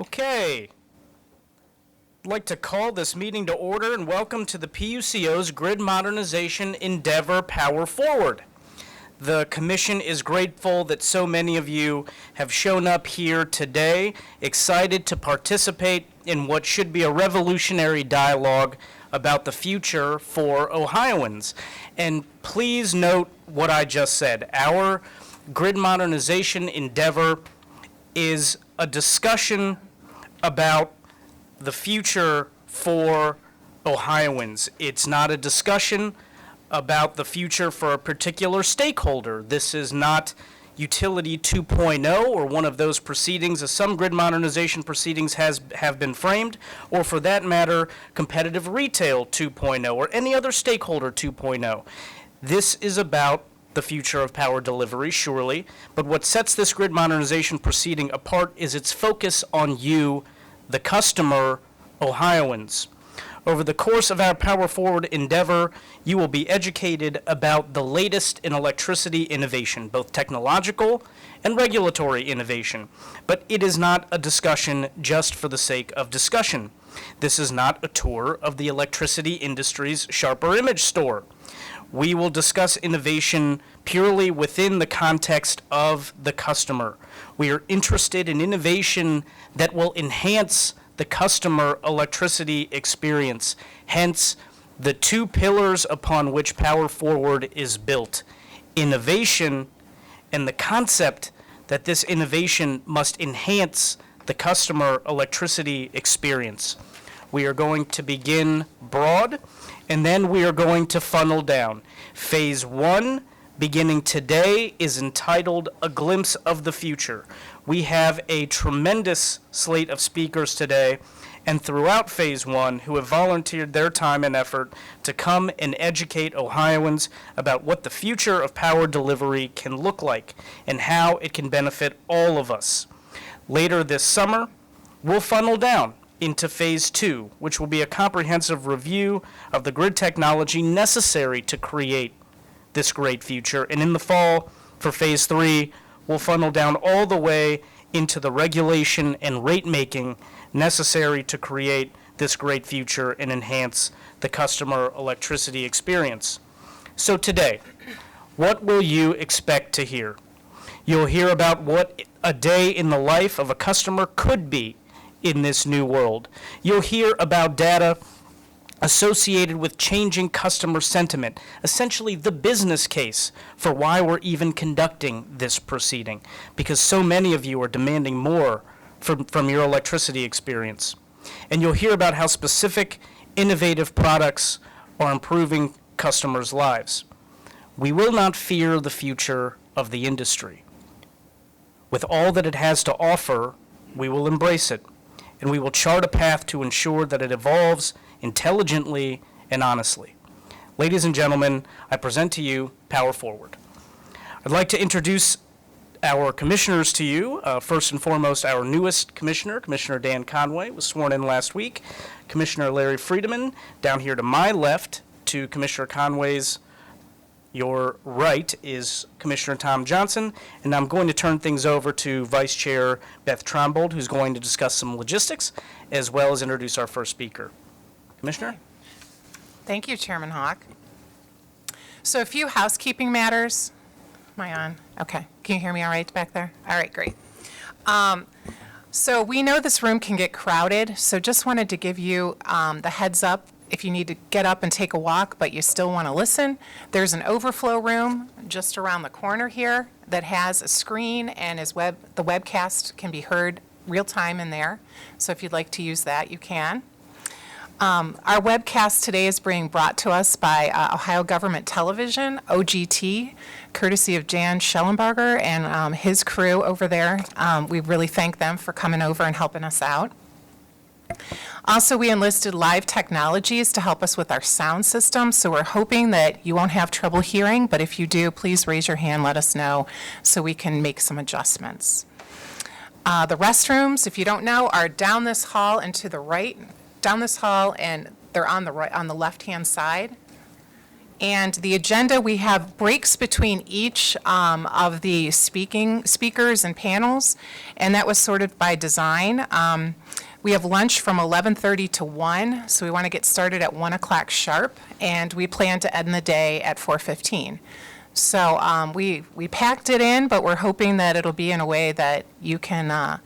Okay. I'd like to call this meeting to order and welcome to the PUCO's Grid Modernization Endeavor Power Forward. The Commission is grateful that so many of you have shown up here today, excited to participate in what should be a revolutionary dialogue about the future for Ohioans. And please note what I just said. Our Grid Modernization Endeavor is a discussion about the future for Ohioans. It's not a discussion about the future for a particular stakeholder. This is not Utility 2.0 or one of those proceedings, as some grid modernization proceedings have been framed, or for that matter, competitive retail 2.0 or any other stakeholder 2.0. This is about the future of power delivery, surely, but what sets this grid modernization proceeding apart is its focus on you, the customer, Ohioans. Over the course of our Power Forward endeavor, you will be educated about the latest in electricity innovation, both technological and regulatory innovation. But it is not a discussion just for the sake of discussion. This is not a tour of the electricity industry's sharper image store. We will discuss innovation purely within the context of the customer. We are interested in innovation that will enhance the customer electricity experience. Hence, the two pillars upon which Power Forward is built: innovation and the concept that this innovation must enhance the customer electricity experience. We are going to begin broad, and then we are going to funnel down. Phase 1, beginning today, is entitled A Glimpse of the Future. We have a tremendous slate of speakers today and throughout Phase 1 who have volunteered their time and effort to come and educate Ohioans about what the future of power delivery can look like and how it can benefit all of us. Later this summer, we'll funnel down into Phase 2, which will be a comprehensive review of the grid technology necessary to create this great future. And in the fall, for Phase 3, we'll funnel down all the way into the regulation and rate making necessary to create this great future and enhance the customer electricity experience. So today, what will you expect to hear? You'll hear about what a day in the life of a customer could be in this new world. You'll hear about data associated with changing customer sentiment, essentially the business case for why we're even conducting this proceeding, because so many of you are demanding more from your electricity experience. And you'll hear about how specific, innovative products are improving customers' lives. We will not fear the future of the industry. With all that it has to offer, we will embrace it, and we will chart a path to ensure that it evolves intelligently and honestly. Ladies and gentlemen, I present to you Power Forward. I'd like to introduce our commissioners to you. First and foremost, our newest commissioner, Commissioner Dan Conway, was sworn in last week. Commissioner Larry Friedemann, down here to my left, to Commissioner Conway's your right, is Commissioner Tom Johnson, and I'm going to turn things over to Vice Chair Beth Trombold, who's going to discuss some logistics, as well as introduce our first speaker. Commissioner? Thank you, Chairman Haque. So a few housekeeping matters. Am I on? Okay. Can you hear me all right back there? All right, great. So we know this room can get crowded, so just wanted to give you the heads up. If you need to get up and take a walk, but you still want to listen, there's an overflow room just around the corner here that has a screen, and the webcast can be heard real time in there. So if you'd like to use that, you can. Our webcast today is being brought to us by Ohio Government Television, OGT, courtesy of Jan Schellenberger and his crew over there. We really thank them for coming over and helping us out. Also, we enlisted Live Technologies to help us with our sound system, so we're hoping that you won't have trouble hearing, but if you do, please raise your hand, let us know, so we can make some adjustments. The restrooms, if you don't know, are down this hall and to the right, down this hall, and they're on the right, on the left-hand side. And the agenda, we have breaks between each of the speakers and panels, and that was sorted by design. We have lunch from 11:30 to 1, so we want to get started at 1 o'clock sharp, and we plan to end the day at 4:15. So we packed it in, but we're hoping that it'll be in a way that you can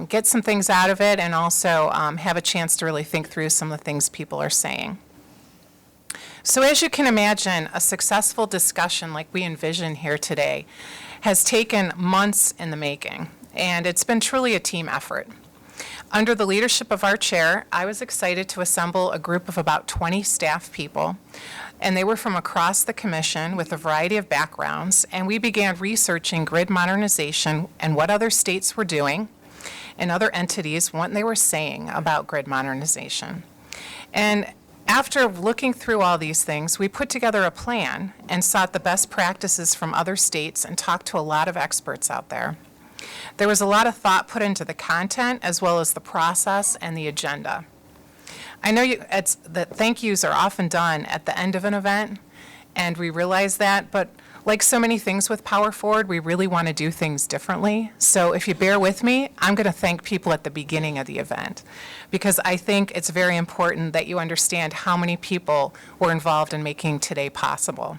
get some things out of it and also have a chance to really think through some of the things people are saying. So as you can imagine, a successful discussion like we envision here today has taken months in the making, and it's been truly a team effort. Under the leadership of our chair, I was excited to assemble a group of about 20 staff people, and they were from across the commission with a variety of backgrounds, and we began researching grid modernization and what other states were doing and other entities, what they were saying about grid modernization. And after looking through all these things, we put together a plan and sought the best practices from other states and talked to a lot of experts out there. There was a lot of thought put into the content as well as the process and the agenda. I know that thank yous are often done at the end of an event, and we realize that, but like so many things with Power Forward, we really want to do things differently. So if you bear with me, I'm going to thank people at the beginning of the event, because I think it's very important that you understand how many people were involved in making today possible.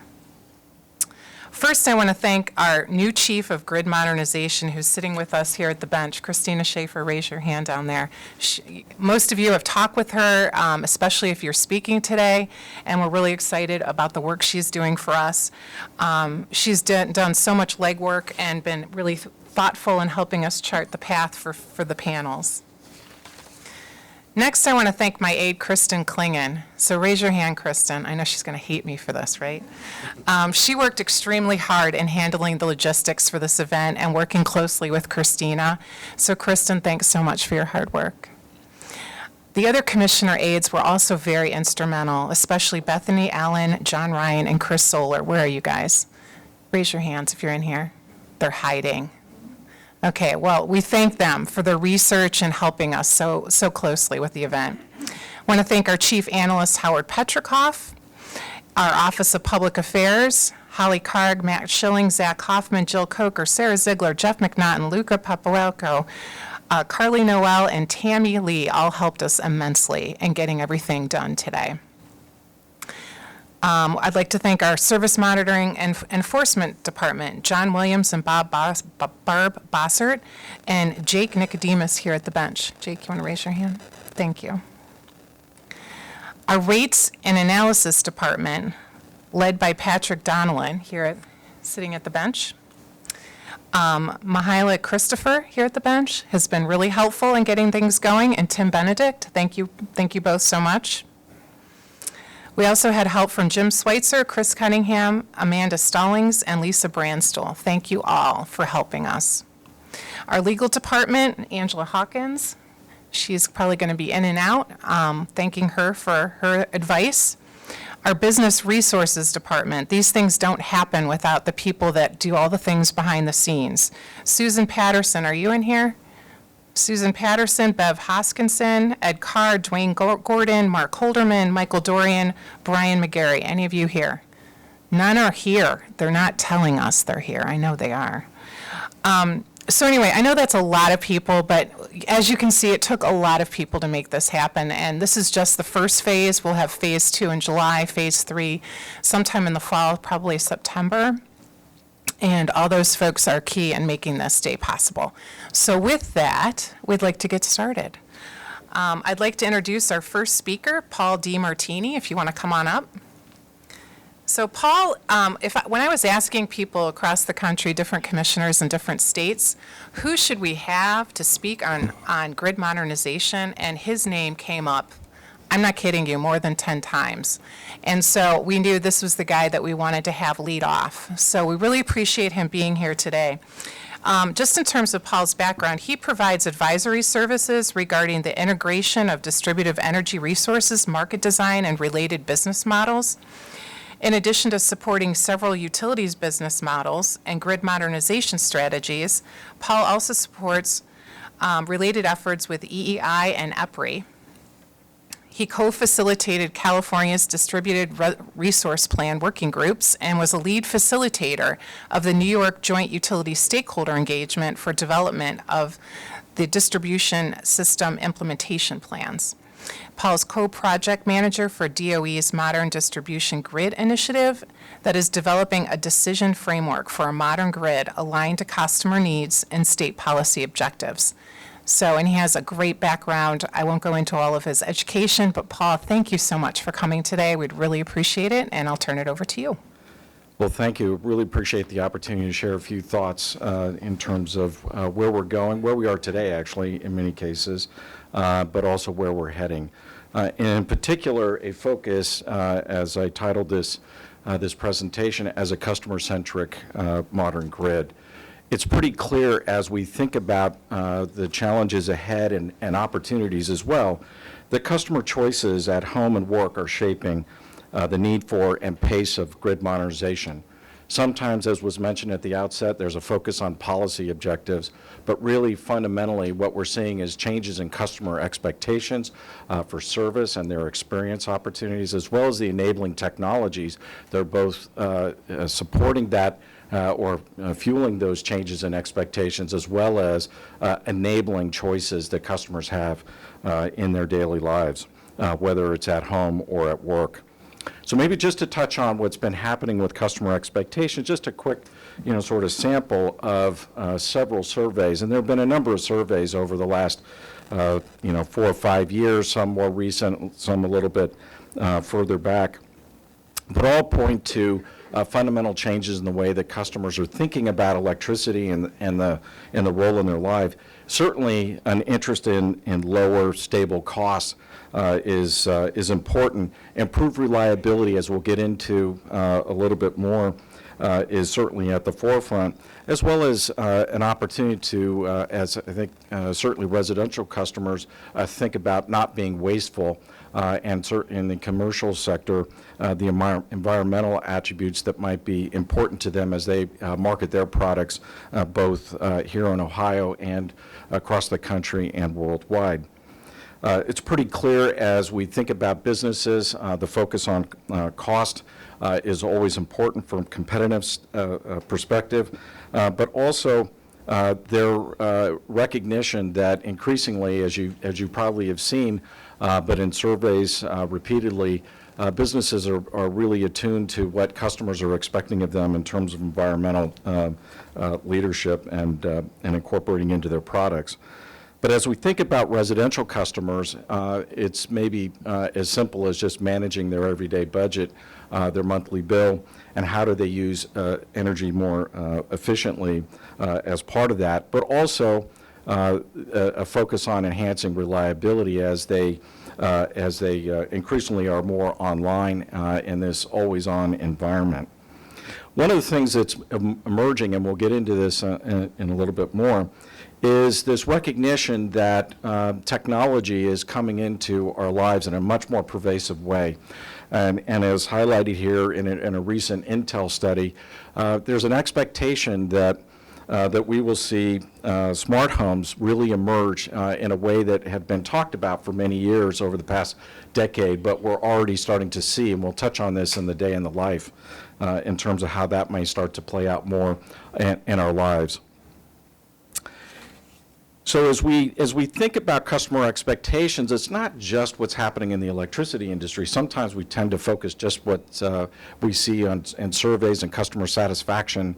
First, I want to thank our new Chief of Grid Modernization who's sitting with us here at the bench, Christina Schaefer. Raise your hand down there. Most of you have talked with her, especially if you're speaking today, and we're really excited about the work she's doing for us. She's done so much legwork and been really thoughtful in helping us chart the path for the panels. Next, I want to thank my aide, Kristen Klingen. So raise your hand, Kristen. I know she's going to hate me for this, right? She worked extremely hard in handling the logistics for this event and working closely with Christina. So Kristen, thanks so much for your hard work. The other commissioner aides were also very instrumental, especially Bethany Allen, John Ryan, and Chris Solar. Where are you guys? Raise your hands if you're in here. They're hiding. Okay, well, we thank them for their research and helping us so closely with the event. I want to thank our Chief Analyst, Howard Petrikoff, our Office of Public Affairs, Holly Karg, Matt Schilling, Zach Hoffman, Jill Coker, Sarah Ziegler, Jeff McNaughton, Luca Papalelko, Carly Noel, and Tammy Lee all helped us immensely in getting everything done today. I'd like to thank our Service Monitoring and Enforcement Department, John Williams and Barb Bossert, and Jake Nicodemus here at the bench. Jake, you want to raise your hand? Thank you. Our Rates and Analysis Department, led by Patrick Donnellan, sitting at the bench. Mihaela Christopher here at the bench has been really helpful in getting things going, and Tim Benedict, thank you both so much. We also had help from Jim Schweitzer, Chris Cunningham, Amanda Stallings, and Lisa Brandstuhl. Thank you all for helping us. Our legal department, Angela Hawkins, she's probably going to be in and out, thanking her for her advice. Our business resources department, these things don't happen without the people that do all the things behind the scenes. Susan Patterson, are you in here? Susan Patterson, Bev Hoskinson, Ed Carr, Dwayne Gordon, Mark Holderman, Michael Dorian, Brian McGarry. Any of you here? None are here. They're not telling us they're here. I know they are. So anyway, I know that's a lot of people, but as you can see, it took a lot of people to make this happen. And this is just the first phase. We'll have phase 2 in July, phase 3 sometime in the fall, probably September. And all those folks are key in making this day possible. So with that, we'd like to get started. I'd like to introduce our first speaker, Paul D. Martini, if you want to come on up. So Paul, when I was asking people across the country, different commissioners in different states, who should we have to speak on grid modernization, and his name came up, I'm not kidding you, more than 10 times. And so we knew this was the guy that we wanted to have lead off. So we really appreciate him being here today. Just in terms of Paul's background, he provides advisory services regarding the integration of distributive energy resources, market design, and related business models. In addition to supporting several utilities business models and grid modernization strategies, Paul also supports related efforts with EEI and EPRI. He co-facilitated California's Distributed Resource Plan working groups and was a lead facilitator of the New York Joint Utility Stakeholder Engagement for development of the distribution system implementation plans. Paul's co-project manager for DOE's Modern Distribution Grid initiative that is developing a decision framework for a modern grid aligned to customer needs and state policy objectives. So, and he has a great background. I won't go into all of his education, but Paul, thank you so much for coming today. We'd really appreciate it, and I'll turn it over to you. Well, thank you. Really appreciate the opportunity to share a few thoughts in terms of where we're going, where we are today, actually, in many cases, but also where we're heading. In particular, a focus, as I titled this presentation, as a customer-centric modern grid. It's pretty clear as we think about the challenges ahead and opportunities as well, that customer choices at home and work are shaping the need for and pace of grid modernization. Sometimes, as was mentioned at the outset, there's a focus on policy objectives, but really fundamentally what we're seeing is changes in customer expectations for service and their experience opportunities, as well as the enabling technologies. They're both supporting that or fueling those changes in expectations, as well as enabling choices that customers have in their daily lives, whether it's at home or at work. So maybe just to touch on what's been happening with customer expectations, just a quick, sort of sample of several surveys. And there have been a number of surveys over the last, 4 or 5 years, some more recent, some a little bit further back, but all point to fundamental changes in the way that customers are thinking about electricity and the role in their life. Certainly, an interest in lower, stable costs is important. Improved reliability, as we'll get into a little bit more, is certainly at the forefront, as well as an opportunity to, as I think certainly residential customers think about not being wasteful, and in the commercial sector, the environmental attributes that might be important to them as they market their products both here in Ohio and across the country and worldwide. It's pretty clear as we think about businesses, the focus on cost is always important from a competitive perspective, but also their recognition that increasingly, as you probably have seen, but in surveys repeatedly, businesses are really attuned to what customers are expecting of them in terms of environmental leadership and incorporating into their products. But as we think about residential customers, it's maybe as simple as just managing their everyday budget, their monthly bill, and how do they use energy more efficiently as part of that, but also a focus on enhancing reliability as they increasingly are more online in this always-on environment. One of the things that's emerging, and we'll get into this in a little bit more, is this recognition that technology is coming into our lives in a much more pervasive way. And as highlighted here in a recent Intel study, there's an expectation that we will see smart homes really emerge in a way that had been talked about for many years over the past decade, but we're already starting to see, and we'll touch on this in the day in the life, in terms of how that may start to play out more in our lives. So as we think about customer expectations, it's not just what's happening in the electricity industry. Sometimes we tend to focus just what we see in surveys and customer satisfaction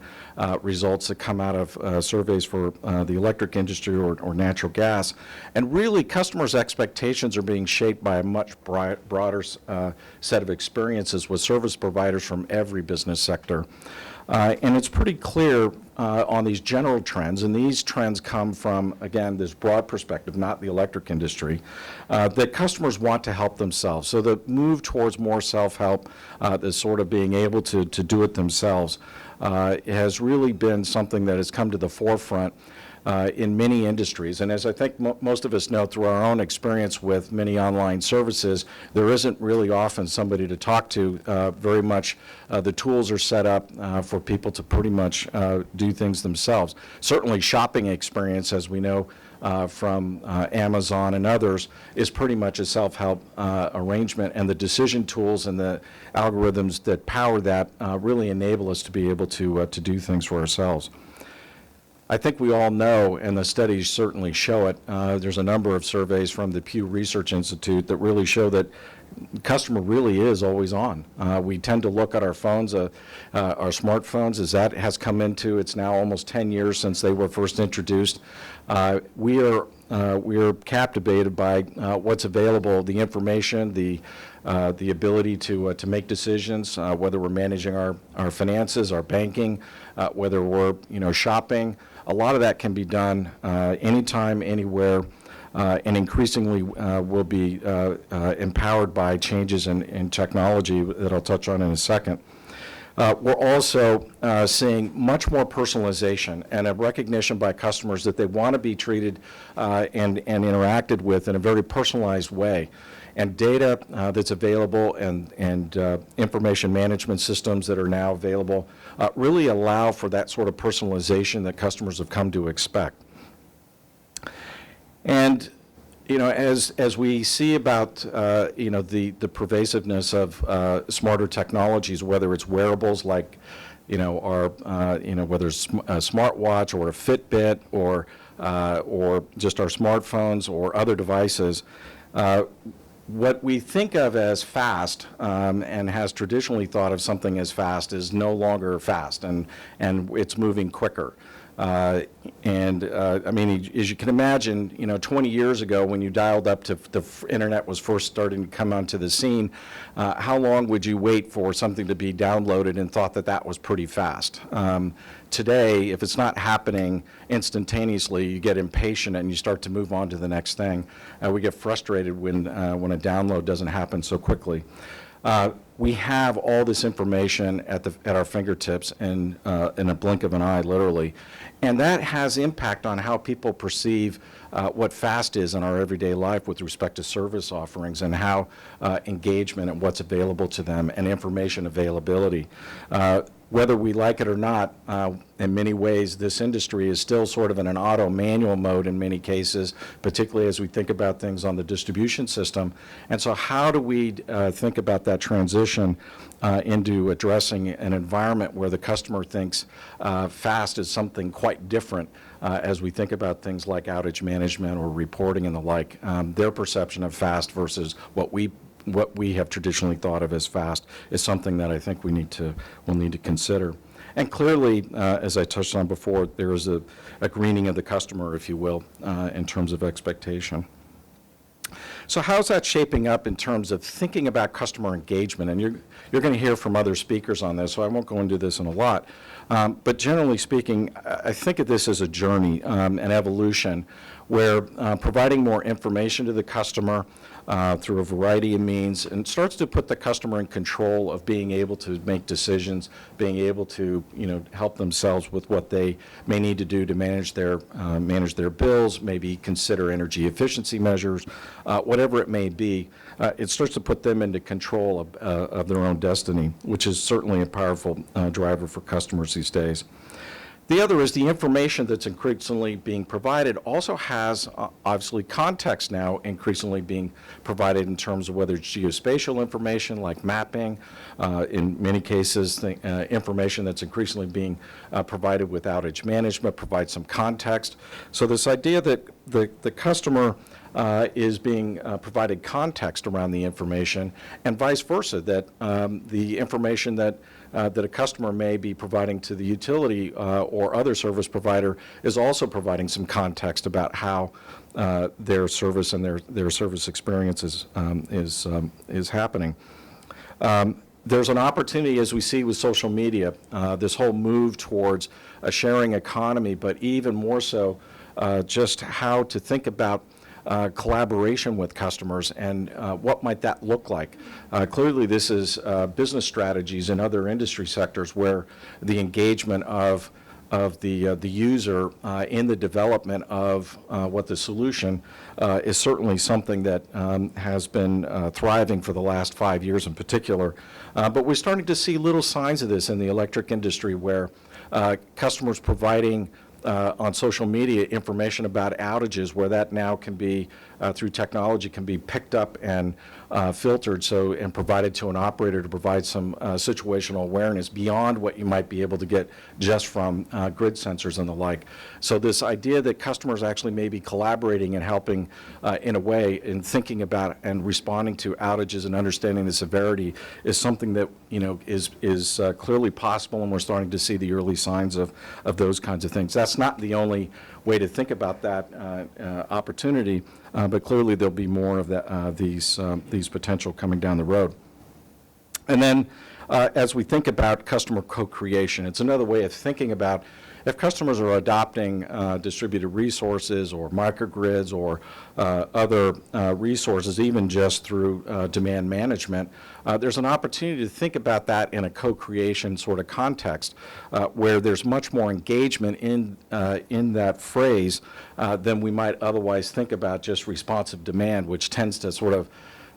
results that come out of surveys for the electric industry or natural gas. And really, customers' expectations are being shaped by a much broader set of experiences with service providers from every business sector. And it's pretty clear on these general trends, and these trends come from, again, this broad perspective, not the electric industry, that customers want to help themselves. So the move towards more self-help, this sort of being able to do it themselves, has really been something that has come to the forefront. in many industries. And as I think most of us know through our own experience with many online services, there isn't really often somebody to talk to. Very much the tools are set up for people to pretty much do things themselves. Certainly shopping experience, as we know from Amazon and others, is pretty much a self-help arrangement, and the decision tools and the algorithms that power that really enable us to be able to do things for ourselves. I think we all know, and the studies certainly show it, there's a number of surveys from the Pew Research Institute that really show that the customer really is always on. We tend to look at our phones, our smartphones, as that has come into, it's now almost 10 years since they were first introduced. We are captivated by what's available, the information, the ability to make decisions, whether we're managing our finances, our banking, whether we're shopping. A lot of that can be done anytime, anywhere, and increasingly will be empowered by changes in technology that I'll touch on in a second. We're also seeing much more personalization and a recognition by customers that they want to be treated and interacted with in a very personalized way. And data that's available and information management systems that are now available really allow for that sort of personalization that customers have come to expect. And as we see about the pervasiveness of smarter technologies, whether it's wearables like our whether it's a smartwatch or a Fitbit or just our smartphones or other devices, what we think of as fast and has traditionally thought of something as fast is no longer fast, and it's moving quicker. I mean, as you can imagine, 20 years ago when you dialed up to the internet was first starting to come onto the scene, how long would you wait for something to be downloaded and thought that that was pretty fast? Today, if it's not happening instantaneously, you get impatient and you start to move on to the next thing. We get frustrated when a download doesn't happen so quickly. We have all this information at our fingertips in a blink of an eye, literally, and that has impact on how people perceive what fast is in our everyday life with respect to service offerings and how engagement and what's available to them and information availability. Whether we like it or not, in many ways, this industry is still sort of in an auto manual mode in many cases, particularly as we think about things on the distribution system. And so how do we think about that transition into addressing an environment where the customer thinks fast is something quite different as we think about things like outage management or reporting and the like, their perception of fast versus what we have traditionally thought of as fast is something that I think we'll need to consider. And clearly, as I touched on before, there is a greening of the customer, if you will, in terms of expectation. So how's that shaping up in terms of thinking about customer engagement? And you're going to hear from other speakers on this, so I won't go into this in a lot. But generally speaking, I think of this as a journey, an evolution, where providing more information to the customer through a variety of means and starts to put the customer in control of being able to make decisions, being able to help themselves with what they may need to do to manage their bills, maybe consider energy efficiency measures, whatever it may be. It starts to put them into control of their own destiny, which is certainly a powerful driver for customers these days. The other is the information that's increasingly being provided also has, obviously, context now increasingly being provided in terms of whether it's geospatial information like mapping, in many cases, information that's increasingly being provided with outage management provides some context. So this idea that the customer is being provided context around the information, and vice versa, that the information that a customer may be providing to the utility or other service provider is also providing some context about how their service and their service experience is happening. There's an opportunity, as we see with social media, this whole move towards a sharing economy, but even more so just how to think about collaboration with customers and what might that look like. Clearly this is business strategies in other industry sectors where the engagement of the user in the development of what the solution is certainly something that has been thriving for the last 5 years in particular. But we're starting to see little signs of this in the electric industry where customers providing on social media information about outages, where that now can be, through technology, can be picked up and filtered and provided to an operator to provide some situational awareness beyond what you might be able to get just from grid sensors and the like. So this idea that customers actually may be collaborating and helping in a way in thinking about and responding to outages and understanding the severity is something that is clearly possible, and we're starting to see the early signs of those kinds of things. That's not the only way to think about that opportunity, but clearly there'll be more of these potential coming down the road. And then as we think about customer co-creation, it's another way of thinking about if customers are adopting distributed resources or microgrids or other resources, even just through demand management, there's an opportunity to think about that in a co-creation sort of context where there's much more engagement in that phrase than we might otherwise think about just responsive demand, which tends to sort of,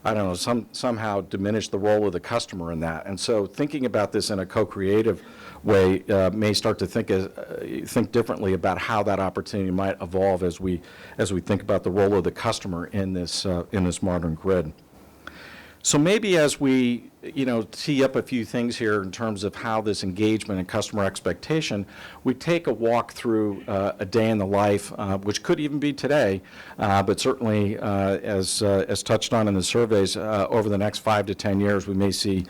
I don't know, somehow diminish the role of the customer in that. And so thinking about this in a co-creative way may start to think differently about how that opportunity might evolve as we think about the role of the customer in this modern grid. So maybe as we tee up a few things here in terms of how this engagement and customer expectation, we take a walk through a day in the life, which could even be today, but certainly as touched on in the surveys, over the next 5 to 10 years, we may see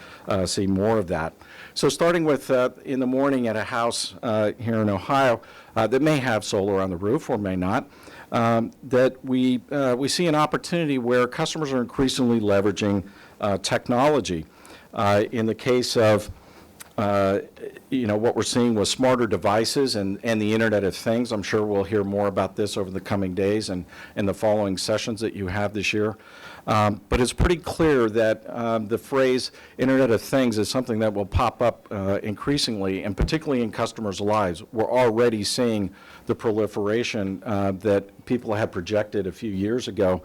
more of that. So starting with in the morning at a house here in Ohio that may have solar on the roof or may not, that we see an opportunity where customers are increasingly leveraging technology. In the case of what we're seeing with smarter devices and the Internet of Things, I'm sure we'll hear more about this over the coming days and in the following sessions that you have this year. But it's pretty clear that the phrase Internet of Things is something that will pop up increasingly, and particularly in customers' lives. We're already seeing the proliferation that people had projected a few years ago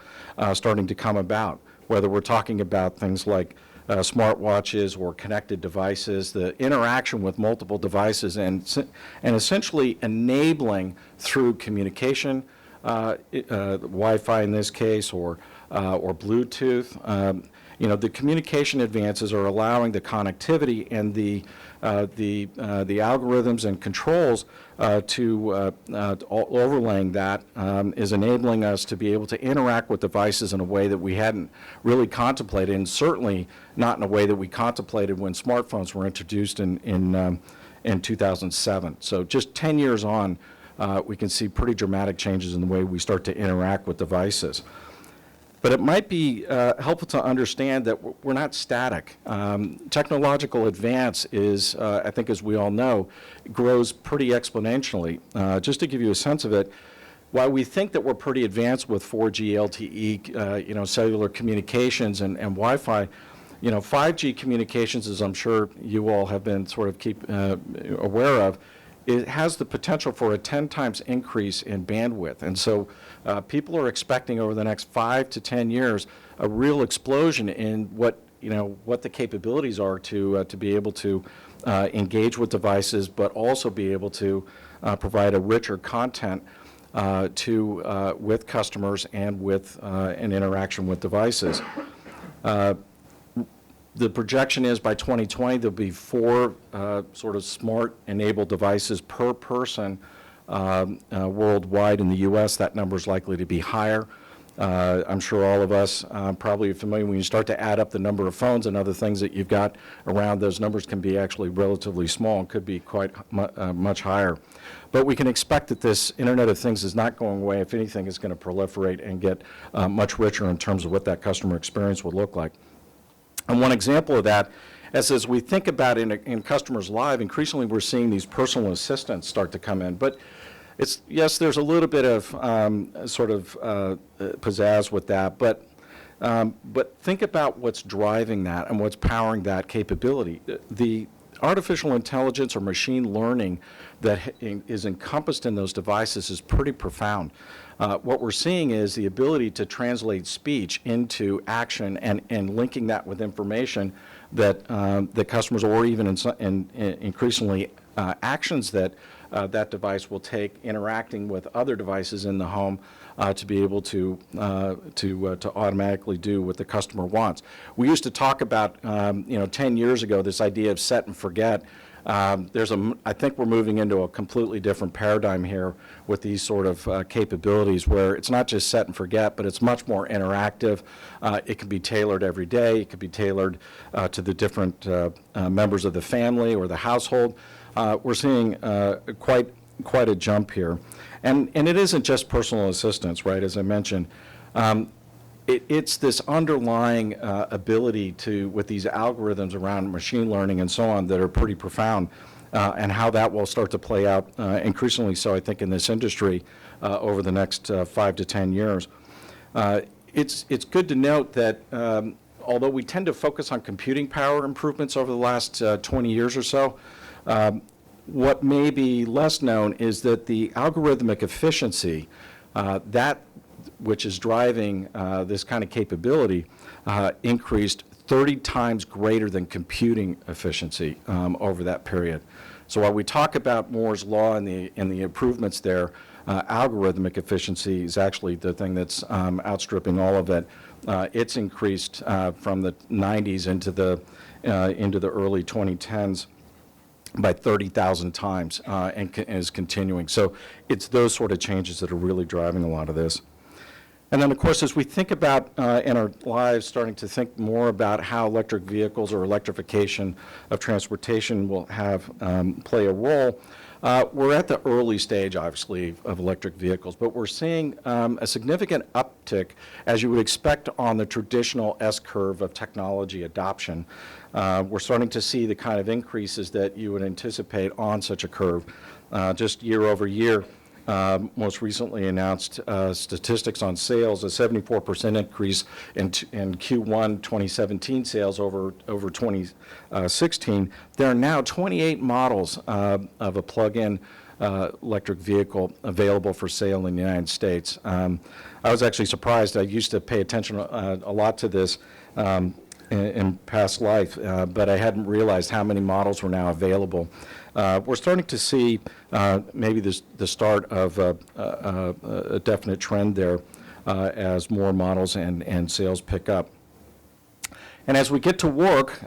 starting to come about, whether we're talking about things like smartwatches or connected devices, the interaction with multiple devices, and essentially enabling through communication, Wi-Fi in this case, or Bluetooth. The communication advances are allowing the connectivity and the algorithms and controls to overlaying that is enabling us to be able to interact with devices in a way that we hadn't really contemplated, and certainly not in a way that we contemplated when smartphones were introduced in 2007. So just 10 years on, we can see pretty dramatic changes in the way we start to interact with devices. But it might be helpful to understand that we're not static. Technological advance is, I think as we all know, grows pretty exponentially. Just to give you a sense of it, while we think that we're pretty advanced with 4G, LTE, cellular communications and Wi-Fi, 5G communications, as I'm sure you all have been sort of aware of, it has the potential for a 10 times increase in bandwidth. And so people are expecting over the next 5 to 10 years a real explosion in what the capabilities are to be able to engage with devices, but also be able to provide a richer content with customers and with an interaction with devices. The projection is by 2020 there'll be 4 sort of smart enabled devices per person worldwide. In the U.S. that number is likely to be higher. I'm sure all of us probably are familiar when you start to add up the number of phones and other things that you've got around, those numbers can be actually relatively small and could be quite much higher. But we can expect that this Internet of Things is not going away. If anything, it's going to proliferate and get much richer in terms of what that customer experience will look like. And one example of that, as we think about in customers' lives, increasingly we're seeing these personal assistants start to come in. But yes, there's a little bit of pizzazz with that, but think about what's driving that and what's powering that capability. The artificial intelligence or machine learning that is encompassed in those devices is pretty profound. What we're seeing is the ability to translate speech into action and linking that with information that the customers, or even increasingly actions that that device will take interacting with other devices in the home to be able to automatically do what the customer wants. We used to talk about, 10 years ago, this idea of set and forget. I think we're moving into a completely different paradigm here with these sort of capabilities where it's not just set and forget, but it's much more interactive. It can be tailored every day. It can be tailored to the different members of the family or the household. We're seeing quite a jump here. And it isn't just personal assistance, right, as I mentioned. It's this underlying ability to, with these algorithms around machine learning and so on, that are pretty profound, and how that will start to play out increasingly so, I think, in this industry over the next 5 to 10 years. It's good to note that although we tend to focus on computing power improvements over the last 20 years or so, what may be less known is that the algorithmic efficiency, that which is driving this kind of capability, increased 30 times greater than computing efficiency over that period. So while we talk about Moore's law and the improvements there, algorithmic efficiency is actually the thing that's outstripping all of it. It's increased from the 90s into the early 2010s. By 30,000 times and is continuing. So it's those sort of changes that are really driving a lot of this. And then, of course, as we think about in our lives, starting to think more about how electric vehicles or electrification of transportation will play a role, we're at the early stage, obviously, of electric vehicles, but we're seeing a significant uptick, as you would expect, on the traditional S-curve of technology adoption. We're starting to see the kind of increases that you would anticipate on such a curve. Just year over year, most recently announced statistics on sales, a 74% increase in Q1 2017 sales over 2016. There are now 28 models of a plug-in electric vehicle available for sale in the United States. I was actually surprised. I used to pay attention a lot to this in past life, but I hadn't realized how many models were now available. We're starting to see maybe the start of a definite trend there as more models and sales pick up. And as we get to work,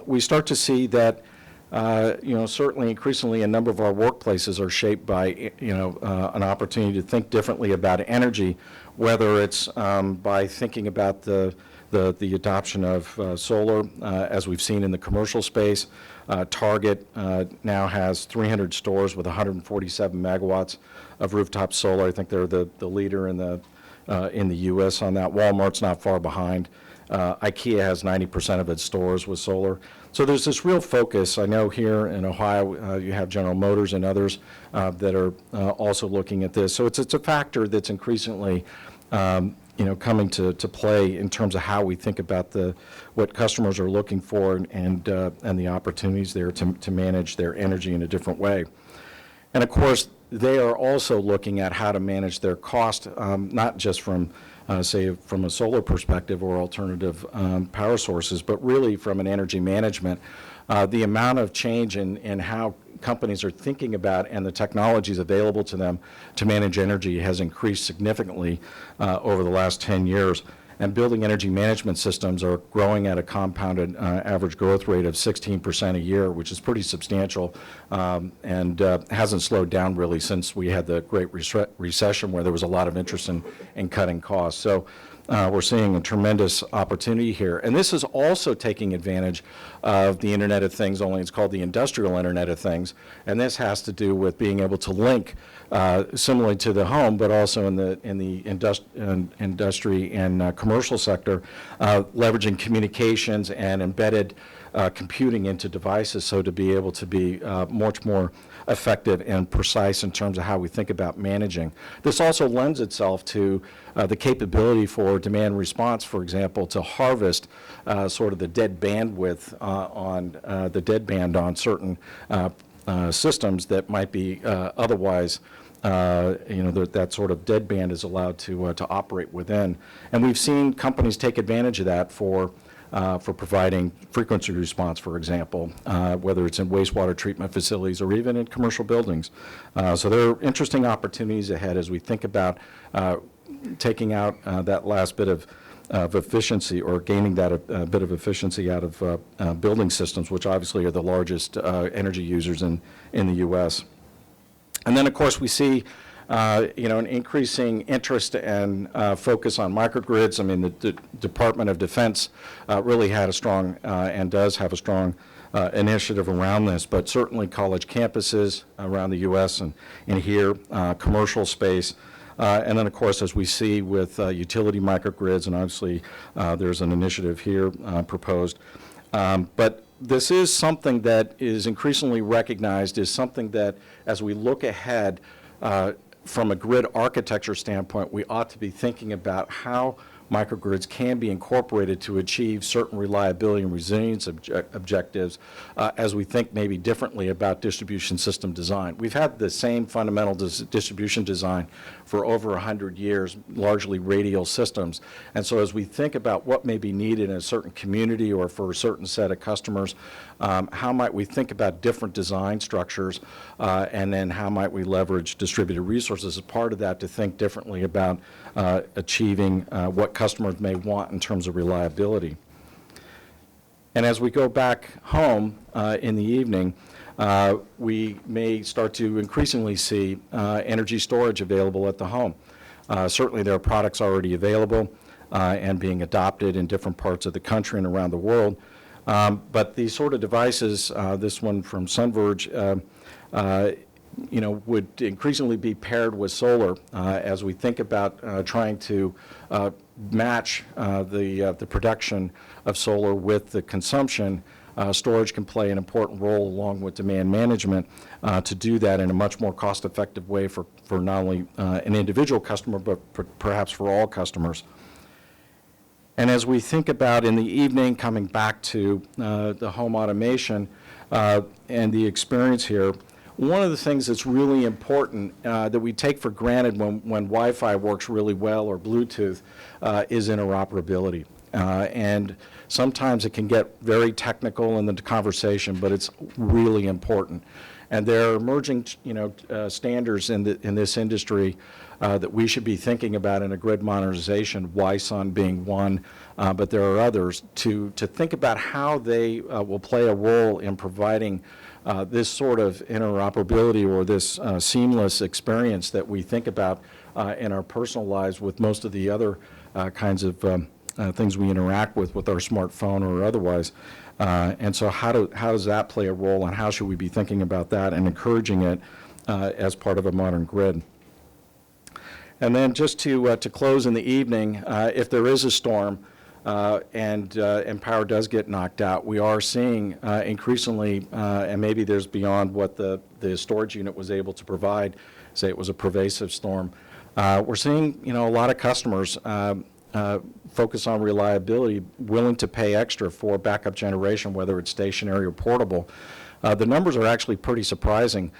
we start to see that certainly increasingly a number of our workplaces are shaped by an opportunity to think differently about energy, whether it's by thinking about the adoption of solar, as we've seen in the commercial space. Target now has 300 stores with 147 megawatts of rooftop solar. I think they're the leader in the U.S. on that. Walmart's not far behind. IKEA has 90% of its stores with solar. So there's this real focus. I know here in Ohio you have General Motors and others that are also looking at this. So it's a factor that's increasingly coming to play in terms of how we think about what customers are looking for and the opportunities there to manage their energy in a different way. And of course, they are also looking at how to manage their cost, not just from, say, from a solar perspective or alternative power sources, but really from an energy management. The amount of change in how companies are thinking about and the technologies available to them to manage energy has increased significantly over the last 10 years. And building energy management systems are growing at a compounded average growth rate of 16% a year, which is pretty substantial and hasn't slowed down really since we had the Great Recession, where there was a lot of interest in cutting costs. So we're seeing a tremendous opportunity here. And this is also taking advantage of the Internet of Things, only it's called the Industrial Internet of Things. And this has to do with being able to link, similarly to the home, but also in the industry and commercial sector, leveraging communications and embedded computing into devices, so to be able to be much more effective and precise in terms of how we think about managing. This also lends itself to the capability for demand response, for example, to harvest sort of the dead bandwidth on the deadband on certain systems that might be otherwise, that sort of deadband is allowed to operate within. And we've seen companies take advantage of that for providing frequency response, for example, whether it's in wastewater treatment facilities or even in commercial buildings. So there are interesting opportunities ahead as we think about taking out that last bit of efficiency, or gaining that bit of efficiency out of building systems, which obviously are the largest energy users in the U.S. And then, of course, we see an increasing interest and focus on microgrids. I mean, the Department of Defense really had a strong and does have a strong initiative around this, but certainly college campuses around the U.S. and here, commercial space. And then, of course, as we see with utility microgrids, and obviously there's an initiative here proposed. But this is something that is increasingly recognized as something that, as we look ahead, from a grid architecture standpoint, we ought to be thinking about how microgrids can be incorporated to achieve certain reliability and resilience objectives as we think maybe differently about distribution system design. We've had the same fundamental distribution design for over 100 years, largely radial systems. And so as we think about what may be needed in a certain community or for a certain set of customers, how might we think about different design structures, and then how might we leverage distributed resources as part of that to think differently about achieving what customers may want in terms of reliability. And as we go back home in the evening, we may start to increasingly see energy storage available at the home. Certainly there are products already available and being adopted in different parts of the country and around the world. But these sort of devices, this one from SunVerge, would increasingly be paired with solar as we think about trying to match the production of solar with the consumption. Storage can play an important role along with demand management to do that in a much more cost-effective way for not only an individual customer, but perhaps for all customers. And as we think about in the evening, coming back to the home automation and the experience here, one of the things that's really important that we take for granted when Wi-Fi works really well or Bluetooth is interoperability. And sometimes it can get very technical in the conversation, but it's really important. And there are emerging, standards in this industry that we should be thinking about in a grid modernization, YSUN being one, but there are others, to think about how they will play a role in providing this sort of interoperability or this seamless experience that we think about in our personal lives with most of the other kinds of things we interact with our smartphone or otherwise. And so how does that play a role, and how should we be thinking about that and encouraging it as part of a modern grid? And then just to close in the evening, if there is a storm and power does get knocked out, we are seeing increasingly, and maybe there's beyond what the storage unit was able to provide, say it was a pervasive storm, we're seeing a lot of customers focus on reliability, willing to pay extra for backup generation, whether it's stationary or portable. The numbers are actually pretty surprising.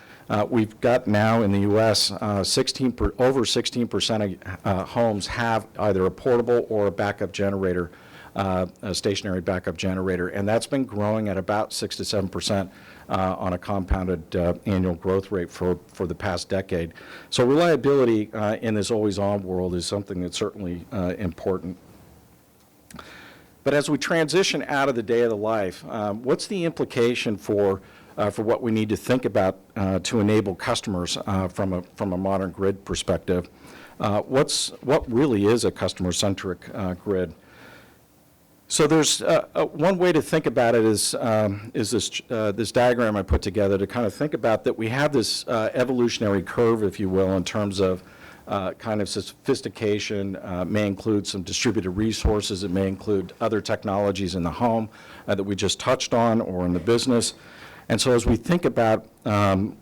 We've got now in the U.S. over 16% of homes have either a portable or a backup generator, a stationary backup generator, and that's been growing at about 6 to 7% on a compounded annual growth rate for the past decade. So reliability in this always-on world is something that's certainly important. But as we transition out of the day of the life, what's the implication for what we need to think about to enable customers from a modern grid perspective? What really is a customer-centric grid? So there's one way to think about it is this diagram I put together to kind of think about that we have this evolutionary curve, if you will, in terms of kind of sophistication, may include some distributed resources. It may include other technologies in the home that we just touched on or in the business. And so as we think about those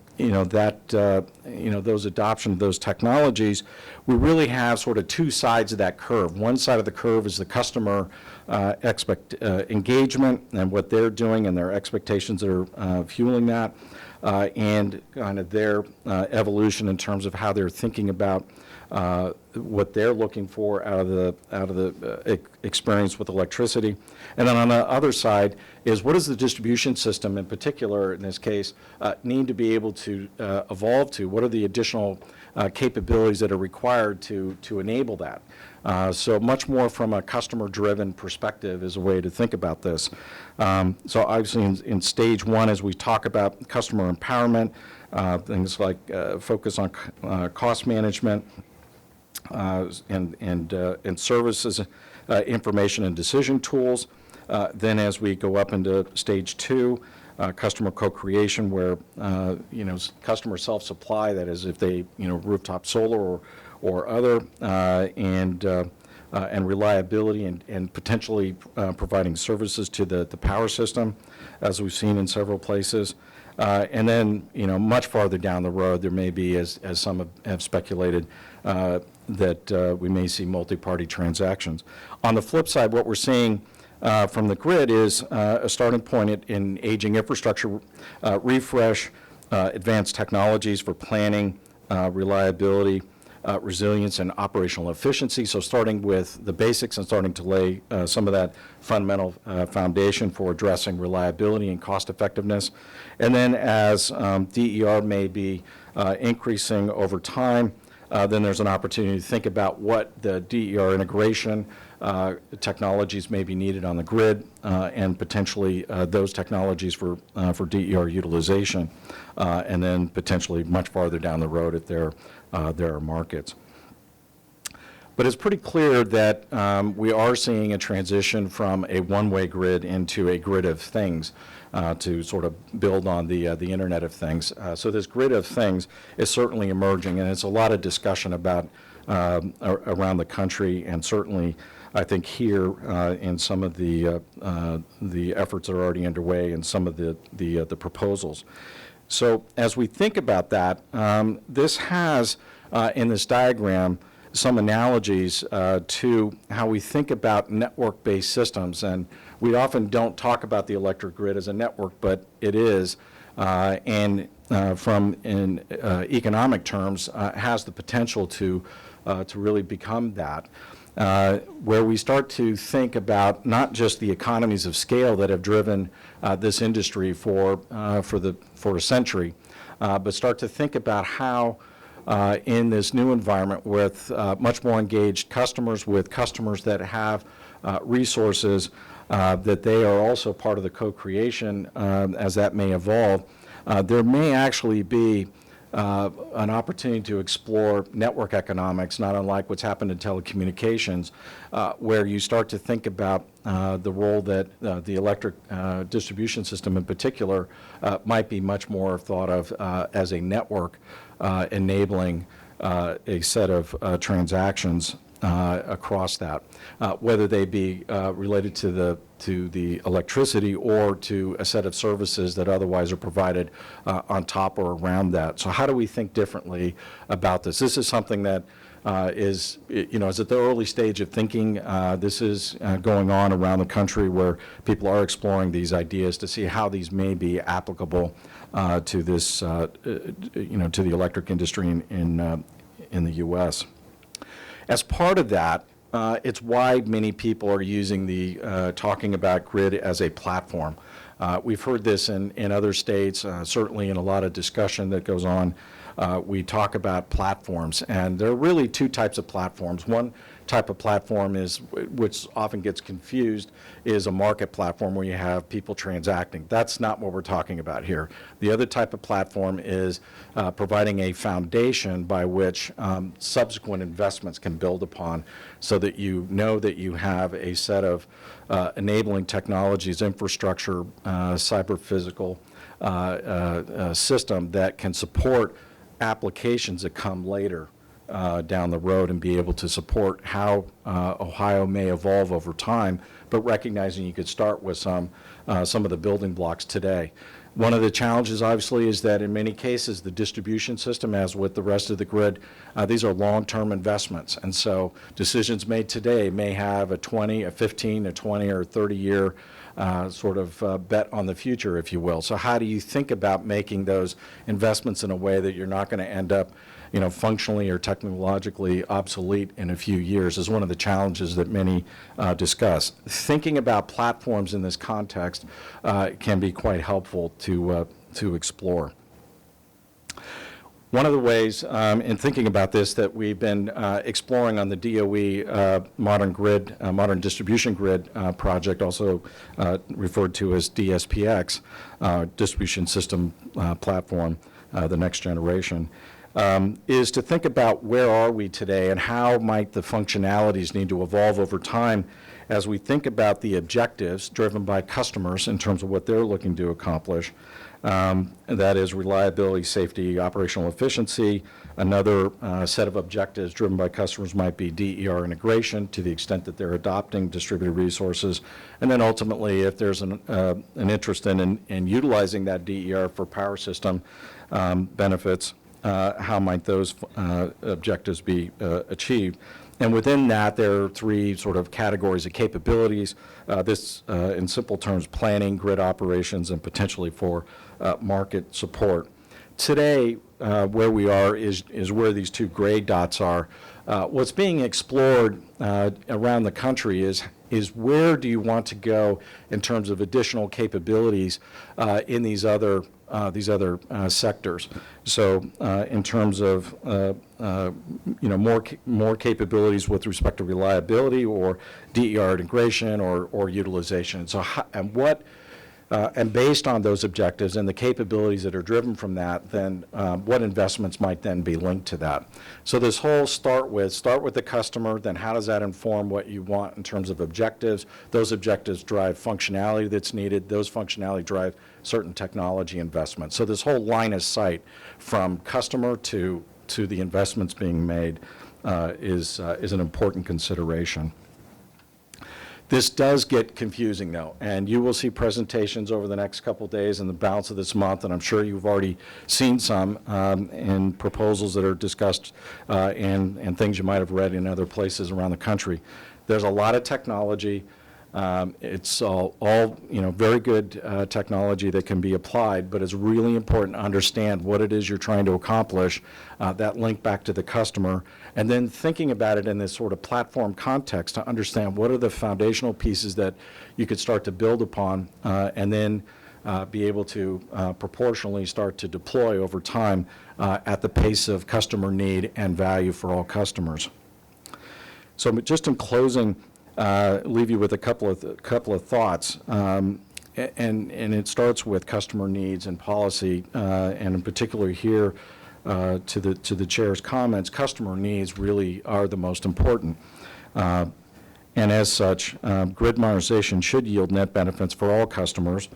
adoption of those technologies, we really have sort of two sides of that curve. One side of the curve is the customer engagement and what they're doing and their expectations that are fueling that, and kind of their evolution in terms of how they're thinking about what they're looking for out of the experience with electricity. And then on the other side is, what does the distribution system in particular, in this case, need to be able to evolve to? What are the additional capabilities that are required to enable that? So much more from a customer-driven perspective is a way to think about this. So obviously in stage one, as we talk about customer empowerment, things like focus on cost management, and services, information and decision tools. Then as we go up into stage two, customer co-creation, where customer self-supply, that is if they rooftop solar or other, and reliability and potentially providing services to the power system, as we've seen in several places. And then, much farther down the road, there may be, as some have speculated, that we may see multi-party transactions. On the flip side, what we're seeing from the grid is a starting point in aging infrastructure refresh, advanced technologies for planning, reliability, resilience, and operational efficiency. So starting with the basics and starting to lay some of that fundamental foundation for addressing reliability and cost effectiveness. And then as DER may be increasing over time, then there's an opportunity to think about what the DER integration technologies may be needed on the grid, and potentially those technologies for DER utilization, and then potentially much farther down the road if there are markets. But it's pretty clear that we are seeing a transition from a one-way grid into a grid of things, to sort of build on the Internet of Things. So this grid of things is certainly emerging, and it's a lot of discussion about around the country, and certainly I think here in some of the efforts that are already underway and some of the proposals. So as we think about that, this has in this diagram some analogies to how we think about network-based systems. And we often don't talk about the electric grid as a network, but it is, and from in economic terms, has the potential to really become that. Where we start to think about not just the economies of scale that have driven this industry for a century, but start to think about how in this new environment with much more engaged customers, with customers that have resources, that they are also part of the co-creation as that may evolve. There may actually be an opportunity to explore network economics, not unlike what's happened in telecommunications, where you start to think about the role that the electric distribution system in particular might be much more thought of as a network enabling a set of transactions across that, whether they be related to the electricity or to a set of services that otherwise are provided on top or around that. So how do we think differently about this? This is something that is at the early stage of thinking. This is going on around the country where people are exploring these ideas to see how these may be applicable to this, to the electric industry in the U.S. As part of that, it's why many people are using talking about grid as a platform. We've heard this in other states, certainly in a lot of discussion that goes on. We talk about platforms, and there are really two types of platforms. One type of platform is, which often gets confused, is a market platform where you have people transacting. That's not what we're talking about here. The other type of platform is providing a foundation by which subsequent investments can build upon, so that you know that you have a set of enabling technologies, infrastructure, cyber-physical system that can support applications that come later down the road and be able to support how Ohio may evolve over time, but recognizing you could start with some of the building blocks today. One of the challenges, obviously, is that in many cases, the distribution system, as with the rest of the grid, these are long-term investments. And so decisions made today may have a 20, a 15, a 20, or 30-year sort of bet on the future, if you will. So how do you think about making those investments in a way that you're not going to end up functionally or technologically obsolete in a few years is one of the challenges that many discuss. Thinking about platforms in this context can be quite helpful to explore. One of the ways in thinking about this that we've been exploring on the DOE Modern Distribution Grid project, also referred to as DSPX, Distribution System Platform, the next generation, is to think about where are we today and how might the functionalities need to evolve over time as we think about the objectives driven by customers in terms of what they're looking to accomplish. That is reliability, safety, operational efficiency. Another set of objectives driven by customers might be DER integration to the extent that they're adopting distributed resources. And then ultimately, if there's an interest in utilizing that DER for power system benefits, how might those objectives be achieved? And within that, there are three sort of categories of capabilities. This, in simple terms, planning, grid operations, and potentially for market support. Today, where we are is where these two gray dots are. What's being explored around the country is where do you want to go in terms of additional capabilities in these other sectors. So in terms of more capabilities with respect to reliability or DER integration or utilization. So and based on those objectives and the capabilities that are driven from that, then what investments might then be linked to that. So this whole start with the customer, then how does that inform what you want in terms of objectives? Those objectives drive functionality that's needed. Those functionality drive certain technology investments. So this whole line of sight from customer to the investments being made is an important consideration. This does get confusing, though, and you will see presentations over the next couple days and the balance of this month, and I'm sure you've already seen some in proposals that are discussed and things you might have read in other places around the country. There's a lot of technology. It's all very good technology that can be applied, but it's really important to understand what it is you're trying to accomplish, that link back to the customer, and then thinking about it in this sort of platform context to understand what are the foundational pieces that you could start to build upon and then be able to proportionally start to deploy over time at the pace of customer need and value for all customers. So just in closing, leave you with a couple of thoughts, and it starts with customer needs and policy, and in particular here to the chair's comments, customer needs really are the most important, and as such, grid modernization should yield net benefits for all customers.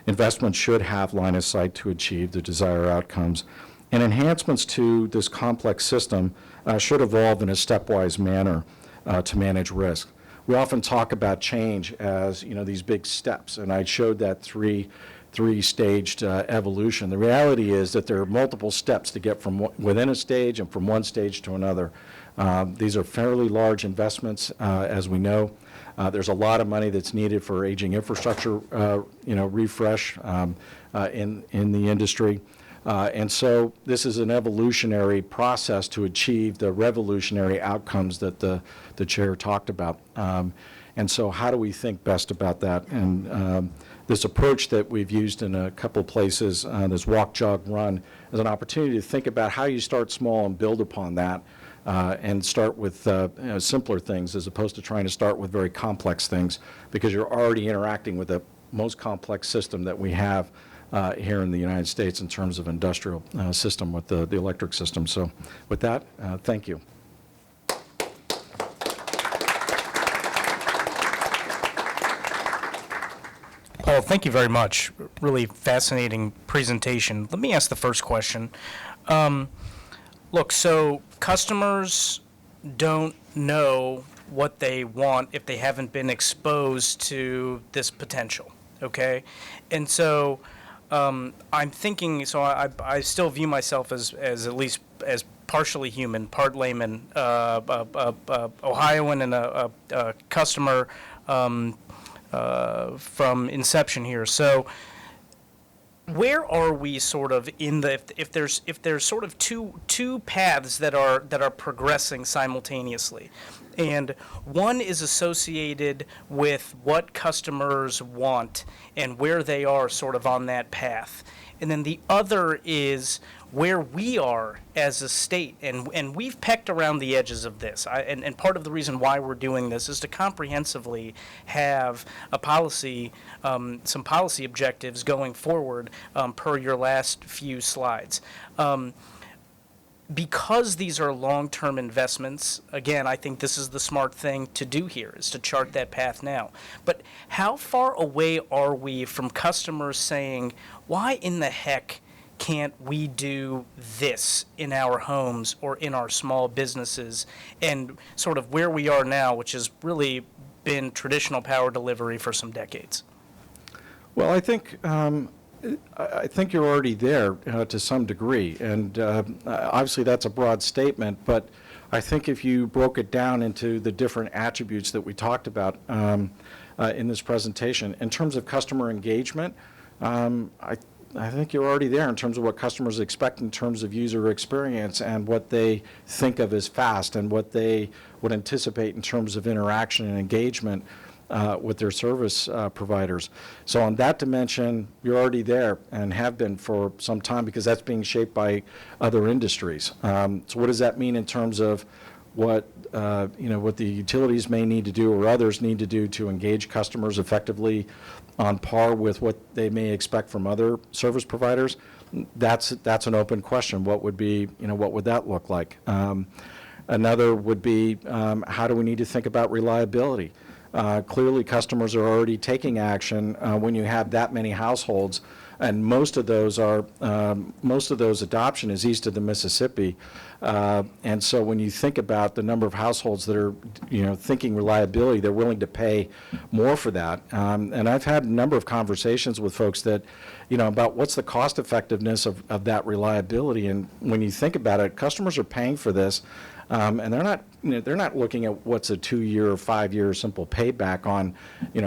Investments should have line of sight to achieve the desired outcomes, and enhancements to this complex system should evolve in a stepwise manner to manage risk. We often talk about change as, these big steps, and I showed that three-staged evolution. The reality is that there are multiple steps to get from within a stage and from one stage to another. These are fairly large investments, as we know. There's a lot of money that's needed for aging infrastructure, refresh in the industry. And so this is an evolutionary process to achieve the revolutionary outcomes that the chair talked about. And so how do we think best about that? And this approach that we've used in a couple places, this walk, jog, run, is an opportunity to think about how you start small and build upon that and start with simpler things as opposed to trying to start with very complex things, because you're already interacting with the most complex system that we have here in the United States in terms of industrial system with the electric system. So with that, thank you. Paul, thank you very much. Really fascinating presentation. Let me ask the first question. Look, so customers don't know what they want if they haven't been exposed to this potential, okay? And so I'm thinking, so I still view myself as at least as partially human, part layman, Ohioan and a customer from inception here. So where are we sort of in the if there's sort of two paths that are progressing simultaneously, and one is associated with what customers want and where they are sort of on that path, and then the other is where we are as a state, and we've pecked around the edges of this. And part of the reason why we're doing this is to comprehensively have a policy, some policy objectives going forward per your last few slides. Because these are long-term investments, again, I think this is the smart thing to do here, is to chart that path now. But how far away are we from customers saying, why in the heck can't we do this in our homes or in our small businesses, and sort of where we are now, which has really been traditional power delivery for some decades? Well, I think you're already there to some degree, and obviously that's a broad statement, but I think if you broke it down into the different attributes that we talked about in this presentation, in terms of customer engagement, I think you're already there in terms of what customers expect in terms of user experience and what they think of as fast and what they would anticipate in terms of interaction and engagement with their service providers. So on that dimension, you're already there and have been for some time because that's being shaped by other industries. So what does that mean in terms of what what the utilities may need to do or others need to do to engage customers effectively on par with what they may expect from other service providers? That's an open question. What would be, what would that look like? Another would be, how do we need to think about reliability? Clearly, customers are already taking action when you have that many households, and most of those adoption is east of the Mississippi. And so when you think about the number of households that are, thinking reliability, they're willing to pay more for that. And I've had a number of conversations with folks that, about what's the cost effectiveness of that reliability. And when you think about it, customers are paying for this, and they're not looking at what's a 2-year or 5-year simple payback on,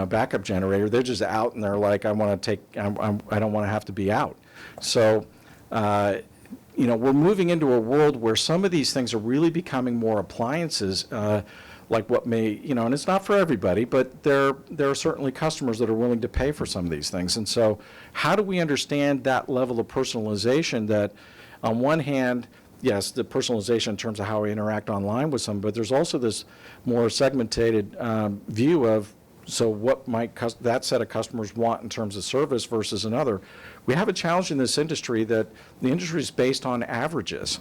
backup generator. They're just out and they're like, I don't want to have to be out. So, we're moving into a world where some of these things are really becoming more appliances, like what may, and it's not for everybody, but there are certainly customers that are willing to pay for some of these things. And so how do we understand that level of personalization that, on one hand, yes, the personalization in terms of how we interact online with some, but there's also this more segmented view of, so what might that set of customers want in terms of service versus another? We have a challenge in this industry that the industry is based on averages.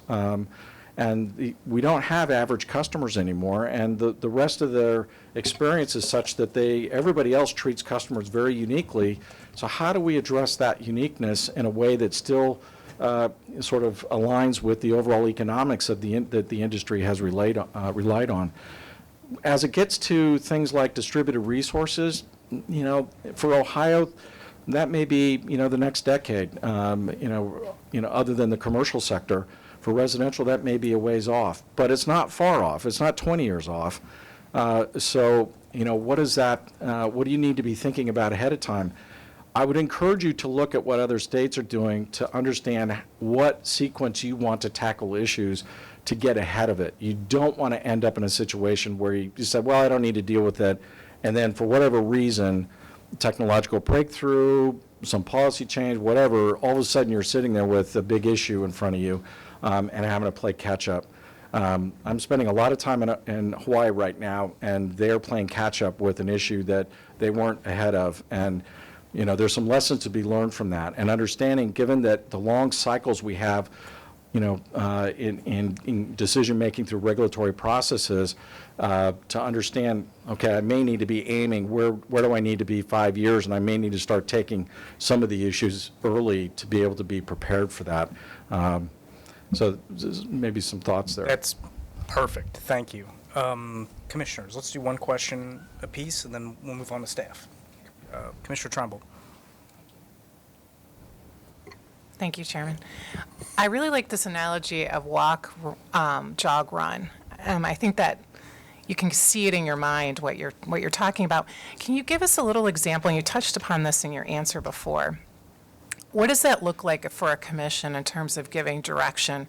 And we don't have average customers anymore, and the rest of their experience is such that everybody else treats customers very uniquely. So how do we address that uniqueness in a way that still sort of aligns with the overall economics of that the industry has relied on? As it gets to things like distributed resources, for Ohio, that may be the next decade. Other than the commercial sector, for residential, that may be a ways off, but it's not far off. It's not 20 years off. So what is that? What do you need to be thinking about ahead of time? I would encourage you to look at what other states are doing to understand what sequence you want to tackle issues to get ahead of it. You don't want to end up in a situation where you said, well, I don't need to deal with it, and then for whatever reason, technological breakthrough, some policy change, whatever, all of a sudden you're sitting there with a big issue in front of you and having to play catch up. I'm spending a lot of time in Hawaii right now, and they're playing catch up with an issue that they weren't ahead of. And there's some lessons to be learned from that, and understanding, given that the long cycles we have, in decision making through regulatory processes, to understand, okay, I may need to be aiming where do I need to be 5 years, and I may need to start taking some of the issues early to be able to be prepared for that. So maybe some thoughts there. That's perfect. Thank you. Commissioners, let's do one question apiece, and then we'll move on to staff. Commissioner Trombold. Thank you, Chairman. I really like this analogy of walk, jog, run. I think that you can see it in your mind what you're talking about. Can you give us a little example? And you touched upon this in your answer before. What does that look like for a commission in terms of giving direction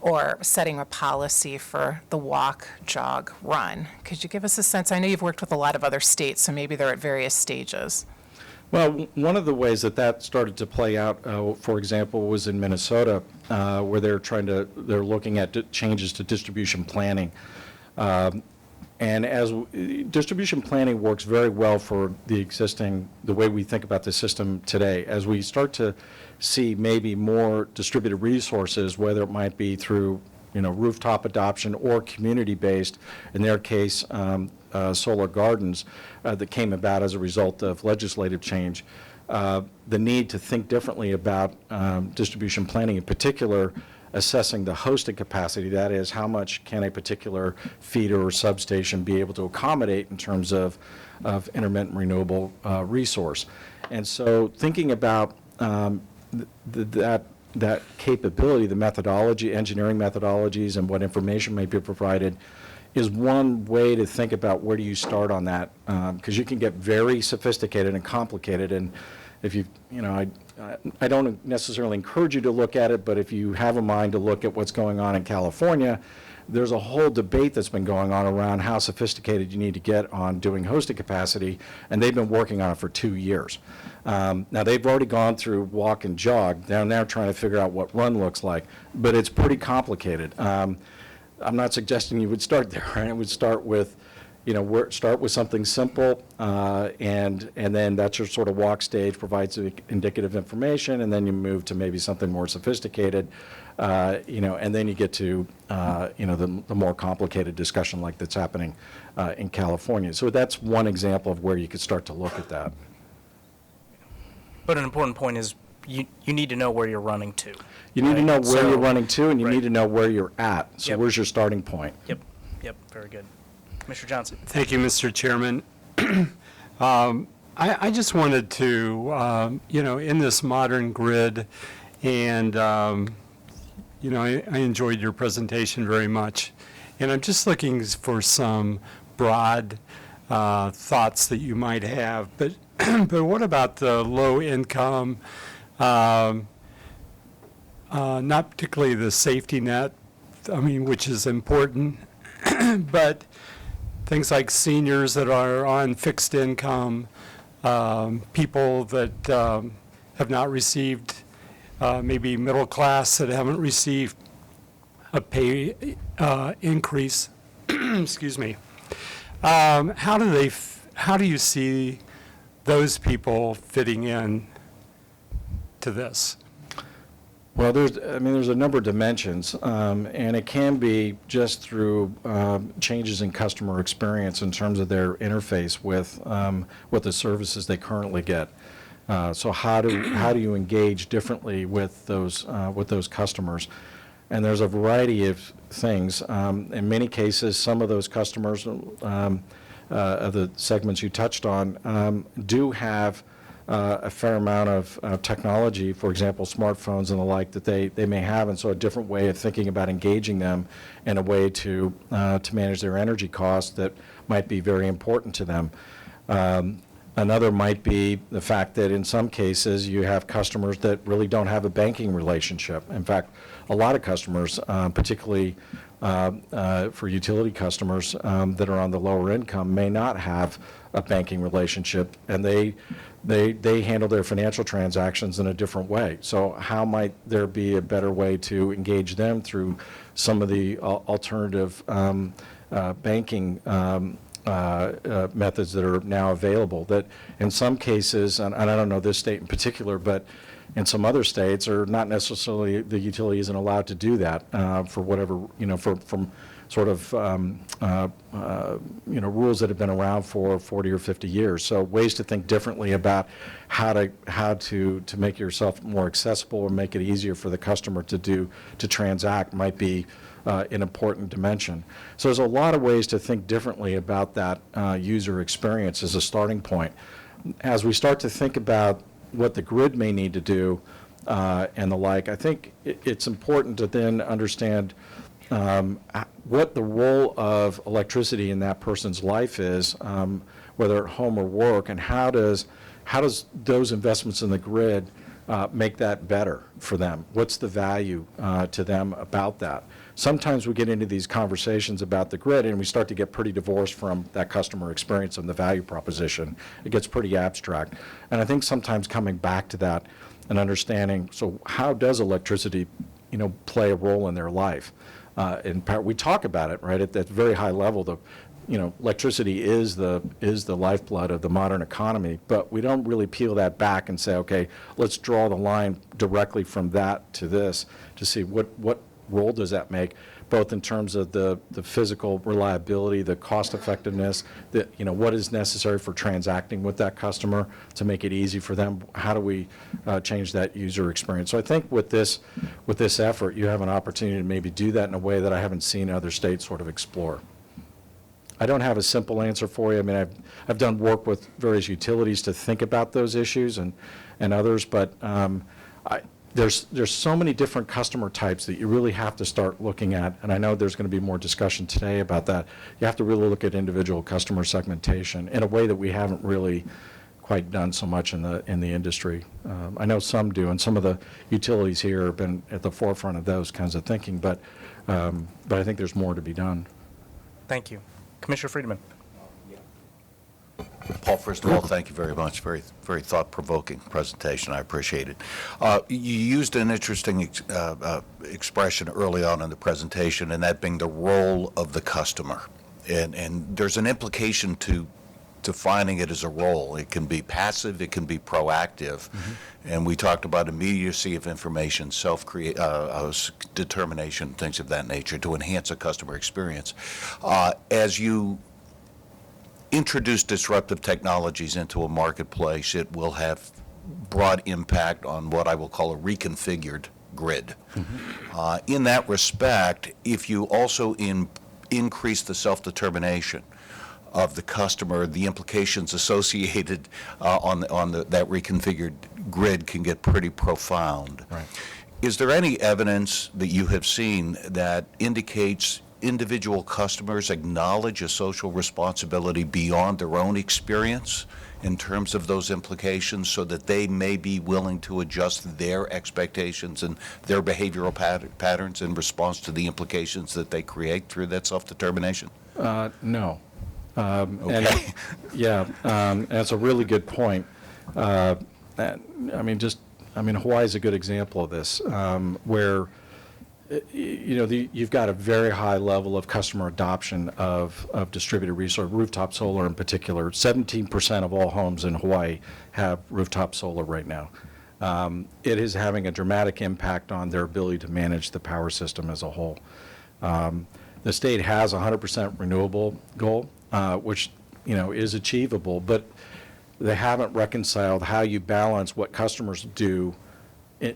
or setting a policy for the walk, jog, run? Could you give us a sense? I know you've worked with a lot of other states, so maybe they're at various stages. Well, one of the ways that started to play out, for example, was in Minnesota, where they're looking at changes to distribution planning. And as distribution planning works very well for the way we think about the system today, as we start to see maybe more distributed resources, whether it might be through rooftop adoption or community-based, in their case, solar gardens that came about as a result of legislative change, the need to think differently about distribution planning, in particular, assessing the hosted capacity, that is, how much can a particular feeder or substation be able to accommodate in terms of intermittent renewable resource. And so thinking about that capability, the methodology, engineering methodologies, and what information may be provided is one way to think about where do you start on that, because you can get very sophisticated and complicated, and if I don't necessarily encourage you to look at it, but if you have a mind to look at what's going on in California, there's a whole debate that's been going on around how sophisticated you need to get on doing hosted capacity, and they've been working on it for 2 years. Now, they've already gone through walk and jog. They're now trying to figure out what run looks like, but it's pretty complicated. I'm not suggesting you would start there. Right? It would start with start with something simple, and then that's your sort of walk stage, provides indicative information, and then you move to maybe something more sophisticated, and then you get to, the more complicated discussion like that's happening in California. So that's one example of where you could start to look at that. But an important point is you need to know where you're running to. You need to know where you're running to, and you right. need to know where you're at. So Yep. Where's your starting point? Yep, very good. Commissioner Johnson. Thank you, Mr. Chairman. I just wanted to, in this modern grid, and, I enjoyed your presentation very much. And I'm just looking for some broad thoughts that you might have. But, but what about the low income, not particularly the safety net, which is important, but things like seniors that are on fixed income, people that have not received, maybe middle class that haven't received a pay increase. Excuse me. How do you see those people fitting in to this? Well, there's a number of dimensions, and it can be just through changes in customer experience in terms of their interface with the services they currently get. So how do you engage differently with those customers? And there's a variety of things. In many cases, some of those customers of the segments you touched on do have a fair amount of technology, for example, smartphones and the like, that they may have, and so a different way of thinking about engaging them in a way to manage their energy costs that might be very important to them. Another might be the fact that in some cases you have customers that really don't have a banking relationship. In fact, a lot of customers, particularly for utility customers that are on the lower income, may not have a banking relationship, and they handle their financial transactions in a different way. So how might there be a better way to engage them through some of the alternative banking methods that are now available, that in some cases, and I don't know this state in particular, but in some other states are not necessarily, the utility isn't allowed to do that for whatever, from sort of rules that have been around for 40 or 50 years. So ways to think differently about how to make yourself more accessible or make it easier for the customer to transact might be an important dimension. So there's a lot of ways to think differently about that user experience as a starting point. As we start to think about what the grid may need to do and the like, I think it's important to then understand what the role of electricity in that person's life is, whether at home or work, and how does those investments in the grid make that better for them? What's the value to them about that? Sometimes we get into these conversations about the grid and we start to get pretty divorced from that customer experience and the value proposition. It gets pretty abstract. And I think sometimes coming back to that and understanding, so how does electricity, play a role in their life? In part, we talk about it, right, at that very high level. Electricity is the lifeblood of the modern economy, but we don't really peel that back and say, okay, let's draw the line directly from that to this to see what role does that make, both in terms of the physical reliability, the cost effectiveness, what is necessary for transacting with that customer to make it easy for them. How do we change that user experience? So I think with this effort, you have an opportunity to maybe do that in a way that I haven't seen other states sort of explore. I don't have a simple answer for you. I mean, I've done work with various utilities to think about those issues and others, but there's so many different customer types that you really have to start looking at, and I know there's going to be more discussion today about that. You have to really look at individual customer segmentation in a way that we haven't really quite done so much in the industry. I know some do, and some of the utilities here have been at the forefront of those kinds of thinking, but I think there's more to be done. Thank you. Commissioner Friedman. Paul, first of all, thank you very much. Very, very thought-provoking presentation. I appreciate it. You used an interesting expression early on in the presentation, and that being the role of the customer. And there's an implication to defining it as a role. It can be passive, it can be proactive. Mm-hmm. And we talked about immediacy of information, self-determination, things of that nature to enhance a customer experience. As you introduce disruptive technologies into a marketplace, it will have broad impact on what I will call a reconfigured grid. Mm-hmm. In that respect, if you also increase the self-determination of the customer, the implications associated on that reconfigured grid can get pretty profound. Right. Is there any evidence that you have seen that indicates individual customers acknowledge a social responsibility beyond their own experience in terms of those implications so that they may be willing to adjust their expectations and their behavioral patterns in response to the implications that they create through that self-determination? No. Okay. That's a really good point. Hawaii is a good example of this, where you've got a very high level of customer adoption of distributed resource, rooftop solar in particular. 17% of all homes in Hawaii have rooftop solar right now. It is having a dramatic impact on their ability to manage the power system as a whole. The state has a 100% renewable goal, which is achievable, but they haven't reconciled how you balance what customers do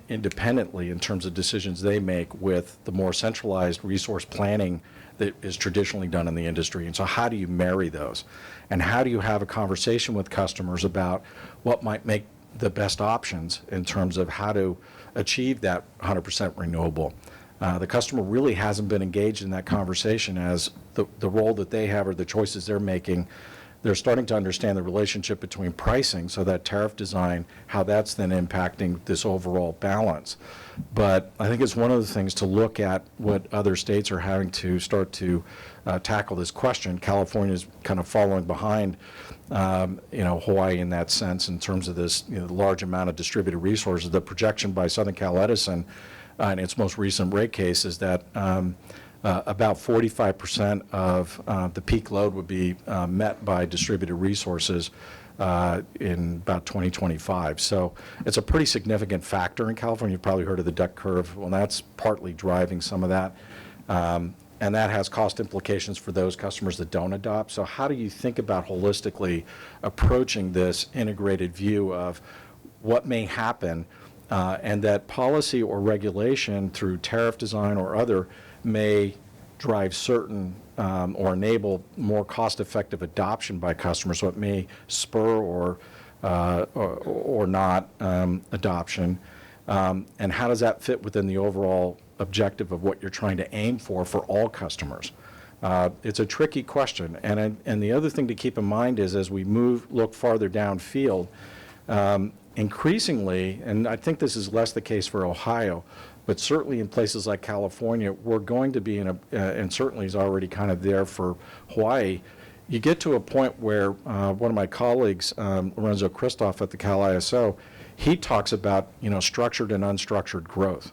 independently in terms of decisions they make with the more centralized resource planning that is traditionally done in the industry. And so how do you marry those? And how do you have a conversation with customers about what might make the best options in terms of how to achieve that 100% renewable? The customer really hasn't been engaged in that conversation as the role that they have or the choices they're making. They're starting to understand the relationship between pricing, so that tariff design, how that's then impacting this overall balance. But I think it's one of the things to look at what other states are having to start to tackle this question. California is kind of following behind Hawaii in that sense in terms of this large amount of distributed resources. The projection by Southern Cal Edison in its most recent rate case is that about 45% of the peak load would be met by distributed resources in about 2025. So it's a pretty significant factor in California. You've probably heard of the duck curve. Well, that's partly driving some of that. and that has cost implications for those customers that don't adopt. So how do you think about holistically approaching this integrated view of what may happen, and that policy or regulation through tariff design or other may drive certain or enable more cost-effective adoption by customers, so it may spur or not adoption, and how does that fit within the overall objective of what you're trying to aim for all customers? It's a tricky question, and the other thing to keep in mind is as we look farther downfield, increasingly, and I think this is less the case for Ohio, but certainly in places like California, we're going to be in a, and certainly is already kind of there for Hawaii. You get to a point where one of my colleagues, Lorenzo Christoph at the Cal ISO, he talks about, structured and unstructured growth.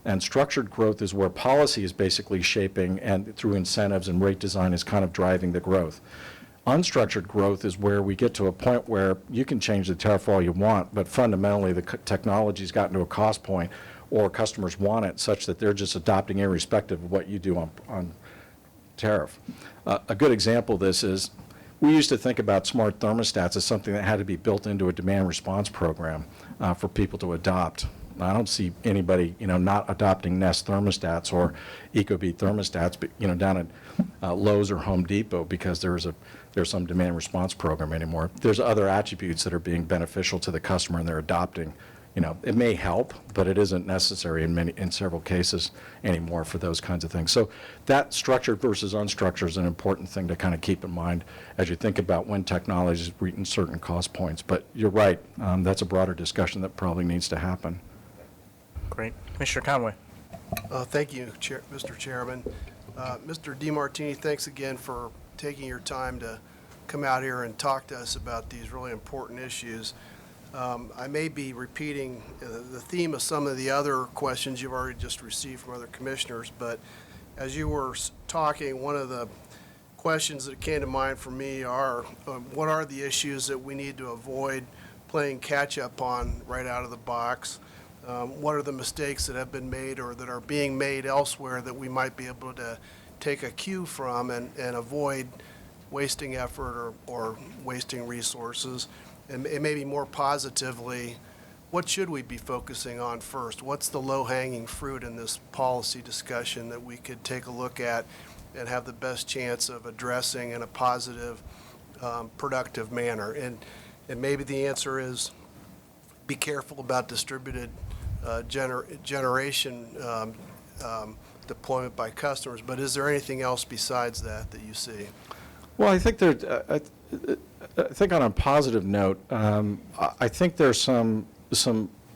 And structured growth is where policy is basically shaping and through incentives and rate design is kind of driving the growth. Unstructured growth is where we get to a point where you can change the tariff all you want, but fundamentally the technology's gotten to a cost point or customers want it such that they're just adopting irrespective of what you do on tariff. A good example of this is we used to think about smart thermostats as something that had to be built into a demand response program for people to adopt. I don't see anybody, not adopting Nest thermostats or Ecobee thermostats, but, down at Lowe's or Home Depot because there's some demand response program anymore. There's other attributes that are being beneficial to the customer and they're adopting. It may help, but it isn't necessary in several cases anymore for those kinds of things. So that structured versus unstructured is an important thing to kind of keep in mind as you think about when technology is reaching certain cost points. But you're right, that's a broader discussion that probably needs to happen. Great. Commissioner Conway. Thank you, Mr. Chairman. Mr. DeMartini, thanks again for taking your time to come out here and talk to us about these really important issues. I may be repeating the theme of some of the other questions you've already just received from other commissioners, but as you were talking, one of the questions that came to mind for me are what are the issues that we need to avoid playing catch-up on right out of the box? What are the mistakes that have been made or that are being made elsewhere that we might be able to take a cue from and avoid wasting effort or wasting resources? And maybe more positively, what should we be focusing on first? What's the low-hanging fruit in this policy discussion that we could take a look at and have the best chance of addressing in a positive, productive manner? And maybe the answer is be careful about distributed generation deployment by customers, but is there anything else besides that you see? Well, I think I think on a positive note, I think there's some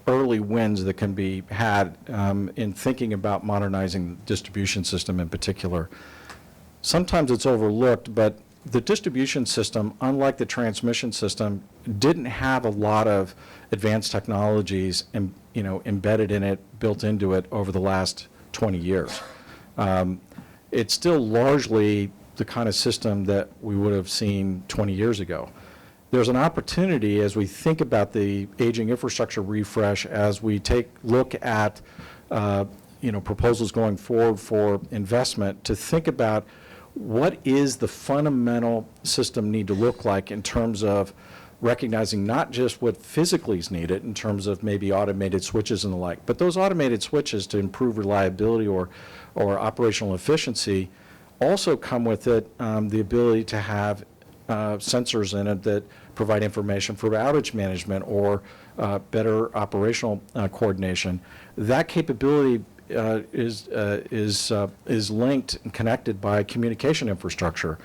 early wins that can be had in thinking about modernizing the distribution system in particular. Sometimes it's overlooked, but the distribution system, unlike the transmission system, didn't have a lot of advanced technologies embedded in it, built into it over the last 20 years. It's still largely the kind of system that we would have seen 20 years ago. There's an opportunity as we think about the aging infrastructure refresh, as we look at proposals going forward for investment, to think about what is the fundamental system need to look like in terms of recognizing not just what physically is needed in terms of maybe automated switches and the like, but those automated switches to improve reliability or operational efficiency also come with it the ability to have sensors in it that provide information for outage management or better operational coordination. That capability is linked and connected by communication infrastructure.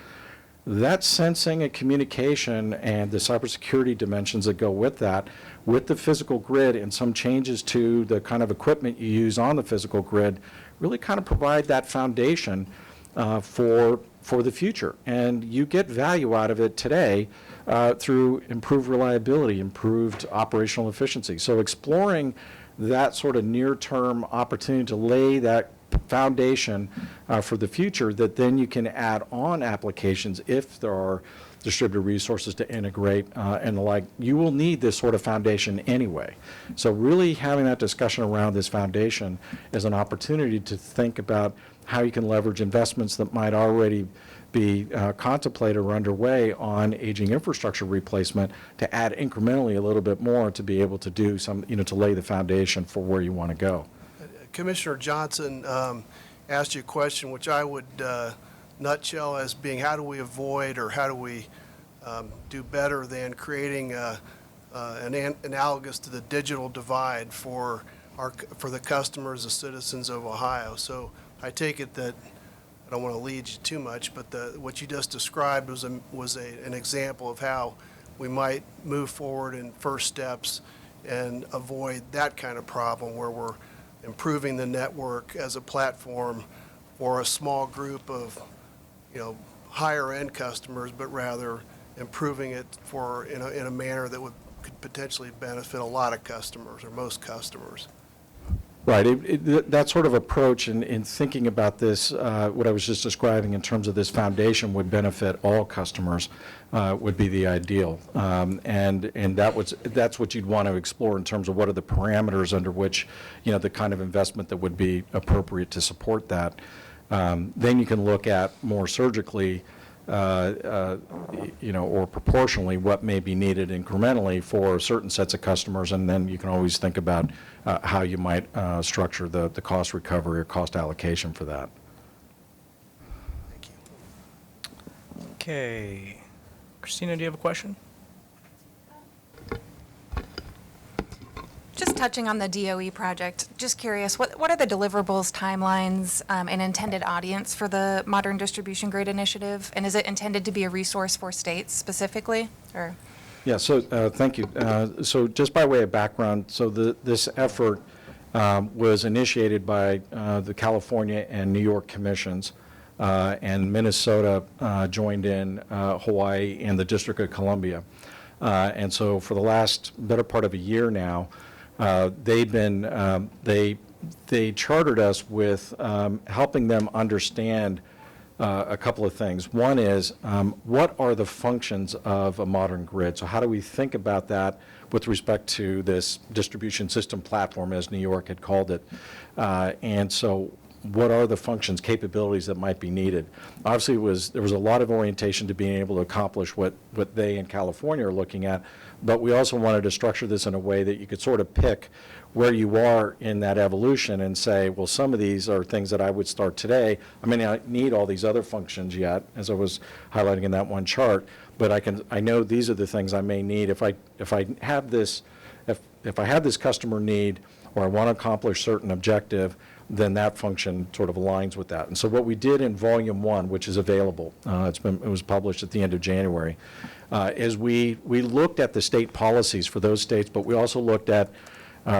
That sensing and communication and the cybersecurity dimensions that go with that, with the physical grid and some changes to the kind of equipment you use on the physical grid, really kind of provide that foundation for the future. And you get value out of it today through improved reliability, improved operational efficiency. So exploring that sort of near-term opportunity to lay that foundation for the future that then you can add on applications if there are distributed resources to integrate and the like. You will need this sort of foundation anyway. So really having that discussion around this foundation is an opportunity to think about how you can leverage investments that might already be contemplated or underway on aging infrastructure replacement to add incrementally a little bit more to be able to do some, to lay the foundation for where you want to go. Commissioner Johnson asked you a question which I would nutshell as being how do we avoid or how do we do better than creating analogous to the digital divide for the customers, the citizens of Ohio. So I take it that, I don't want to lead you too much, but what you just described was an example of how we might move forward in first steps and avoid that kind of problem where we're improving the network as a platform for a small group of, higher end customers, but rather improving it in a manner that could potentially benefit a lot of customers or most customers. Right. That sort of approach in thinking about this, what I was just describing in terms of this foundation would benefit all customers, would be the ideal. And that's what you'd want to explore in terms of what are the parameters under which, the kind of investment that would be appropriate to support that. Then you can look at more surgically, or proportionally what may be needed incrementally for certain sets of customers, and then you can always think about how you might structure the cost recovery or cost allocation for that. Thank you. Okay. Christina, do you have a question? Just touching on the DOE project, just curious, what are the deliverables, timelines, and intended audience for the Modern Distribution Grid Initiative? And is it intended to be a resource for states specifically, or? Yeah, so thank you. So just by way of background, so this effort was initiated by the California and New York commissions, and Minnesota joined in, Hawaii, and the District of Columbia. And so for the last better part of a year now, they've been, they chartered us with helping them understand a couple of things. One is, what are the functions of a modern grid? So how do we think about that with respect to this distribution system platform, as New York had called it? And so what are the functions, capabilities that might be needed? Obviously, there was a lot of orientation to being able to accomplish what they in California are looking at, but we also wanted to structure this in a way that you could sort of pick where you are in that evolution and say, well, some of these are things that I would start today. I may not need all these other functions yet, as I was highlighting in that one chart, but I know these are the things I may need if I have this customer need, or I want to accomplish certain objective, then that function sort of aligns with that. And so what we did in Volume 1, which is available, it was published at the end of January, is we looked at the state policies for those states, but we also looked at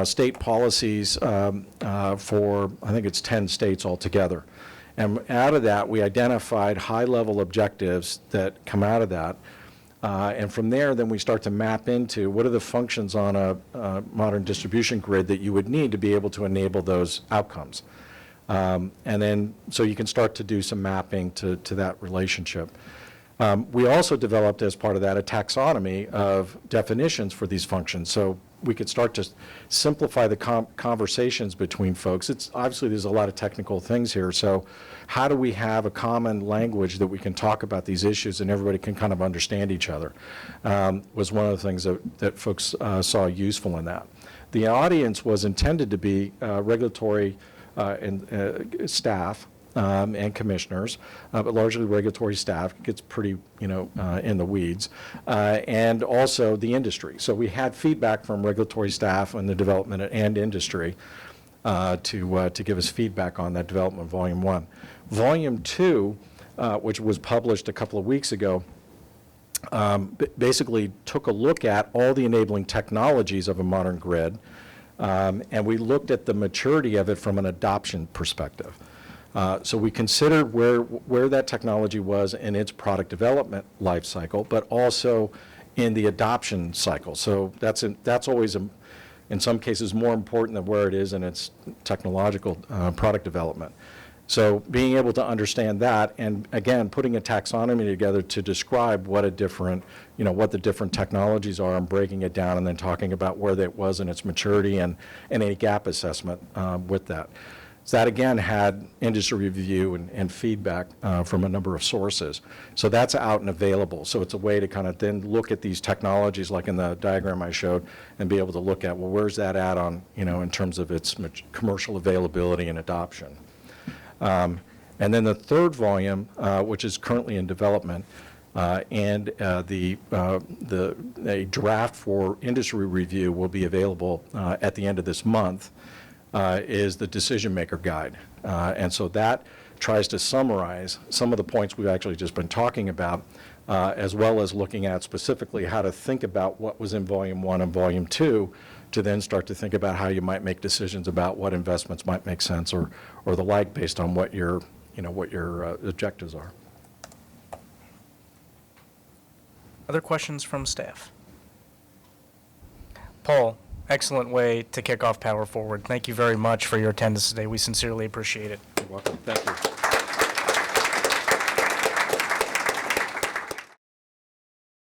state policies for, I think it's 10 states altogether. And out of that, we identified high-level objectives that come out of that. And from there, then we start to map into what are the functions on a modern distribution grid that you would need to be able to enable those outcomes. And then, so you can start to do some mapping to that relationship. We also developed, as part of that, a taxonomy of definitions for these functions. So we could start to simplify the conversations between folks. It's obviously, there's a lot of technical things here. So how do we have a common language that we can talk about these issues and everybody can kind of understand each other, was one of the things that folks saw useful in that. The audience was intended to be regulatory and staff, and commissioners, but largely regulatory staff. It gets pretty, in the weeds, and also the industry. So we had feedback from regulatory staff on the development and industry to give us feedback on that development of Volume 1. Volume 2, which was published a couple of weeks ago, basically took a look at all the enabling technologies of a modern grid, and we looked at the maturity of it from an adoption perspective. So we considered where that technology was in its product development life cycle, but also in the adoption cycle. So that's always, in some cases, more important than where it is in its technological product development. So being able to understand that, and again, putting a taxonomy together to describe what the different technologies are, and breaking it down, and then talking about where that was in its maturity and any gap assessment with that. So that, again, had industry review and feedback from a number of sources. So that's out and available. So it's a way to kind of then look at these technologies, like in the diagram I showed, and be able to look at, well, where's that at on, in terms of its commercial availability and adoption. And then the third volume, which is currently in development, and a draft for industry review will be available at the end of this month, is the decision maker guide. And so that tries to summarize some of the points we've actually just been talking about, as well as looking at specifically how to think about what was in Volume 1 and Volume 2, to then start to think about how you might make decisions about what investments might make sense or the like, based on what your objectives are. Other questions from staff? Paul, excellent way to kick off Power Forward. Thank you very much for your attendance today. We sincerely appreciate it. You're welcome. Thank you.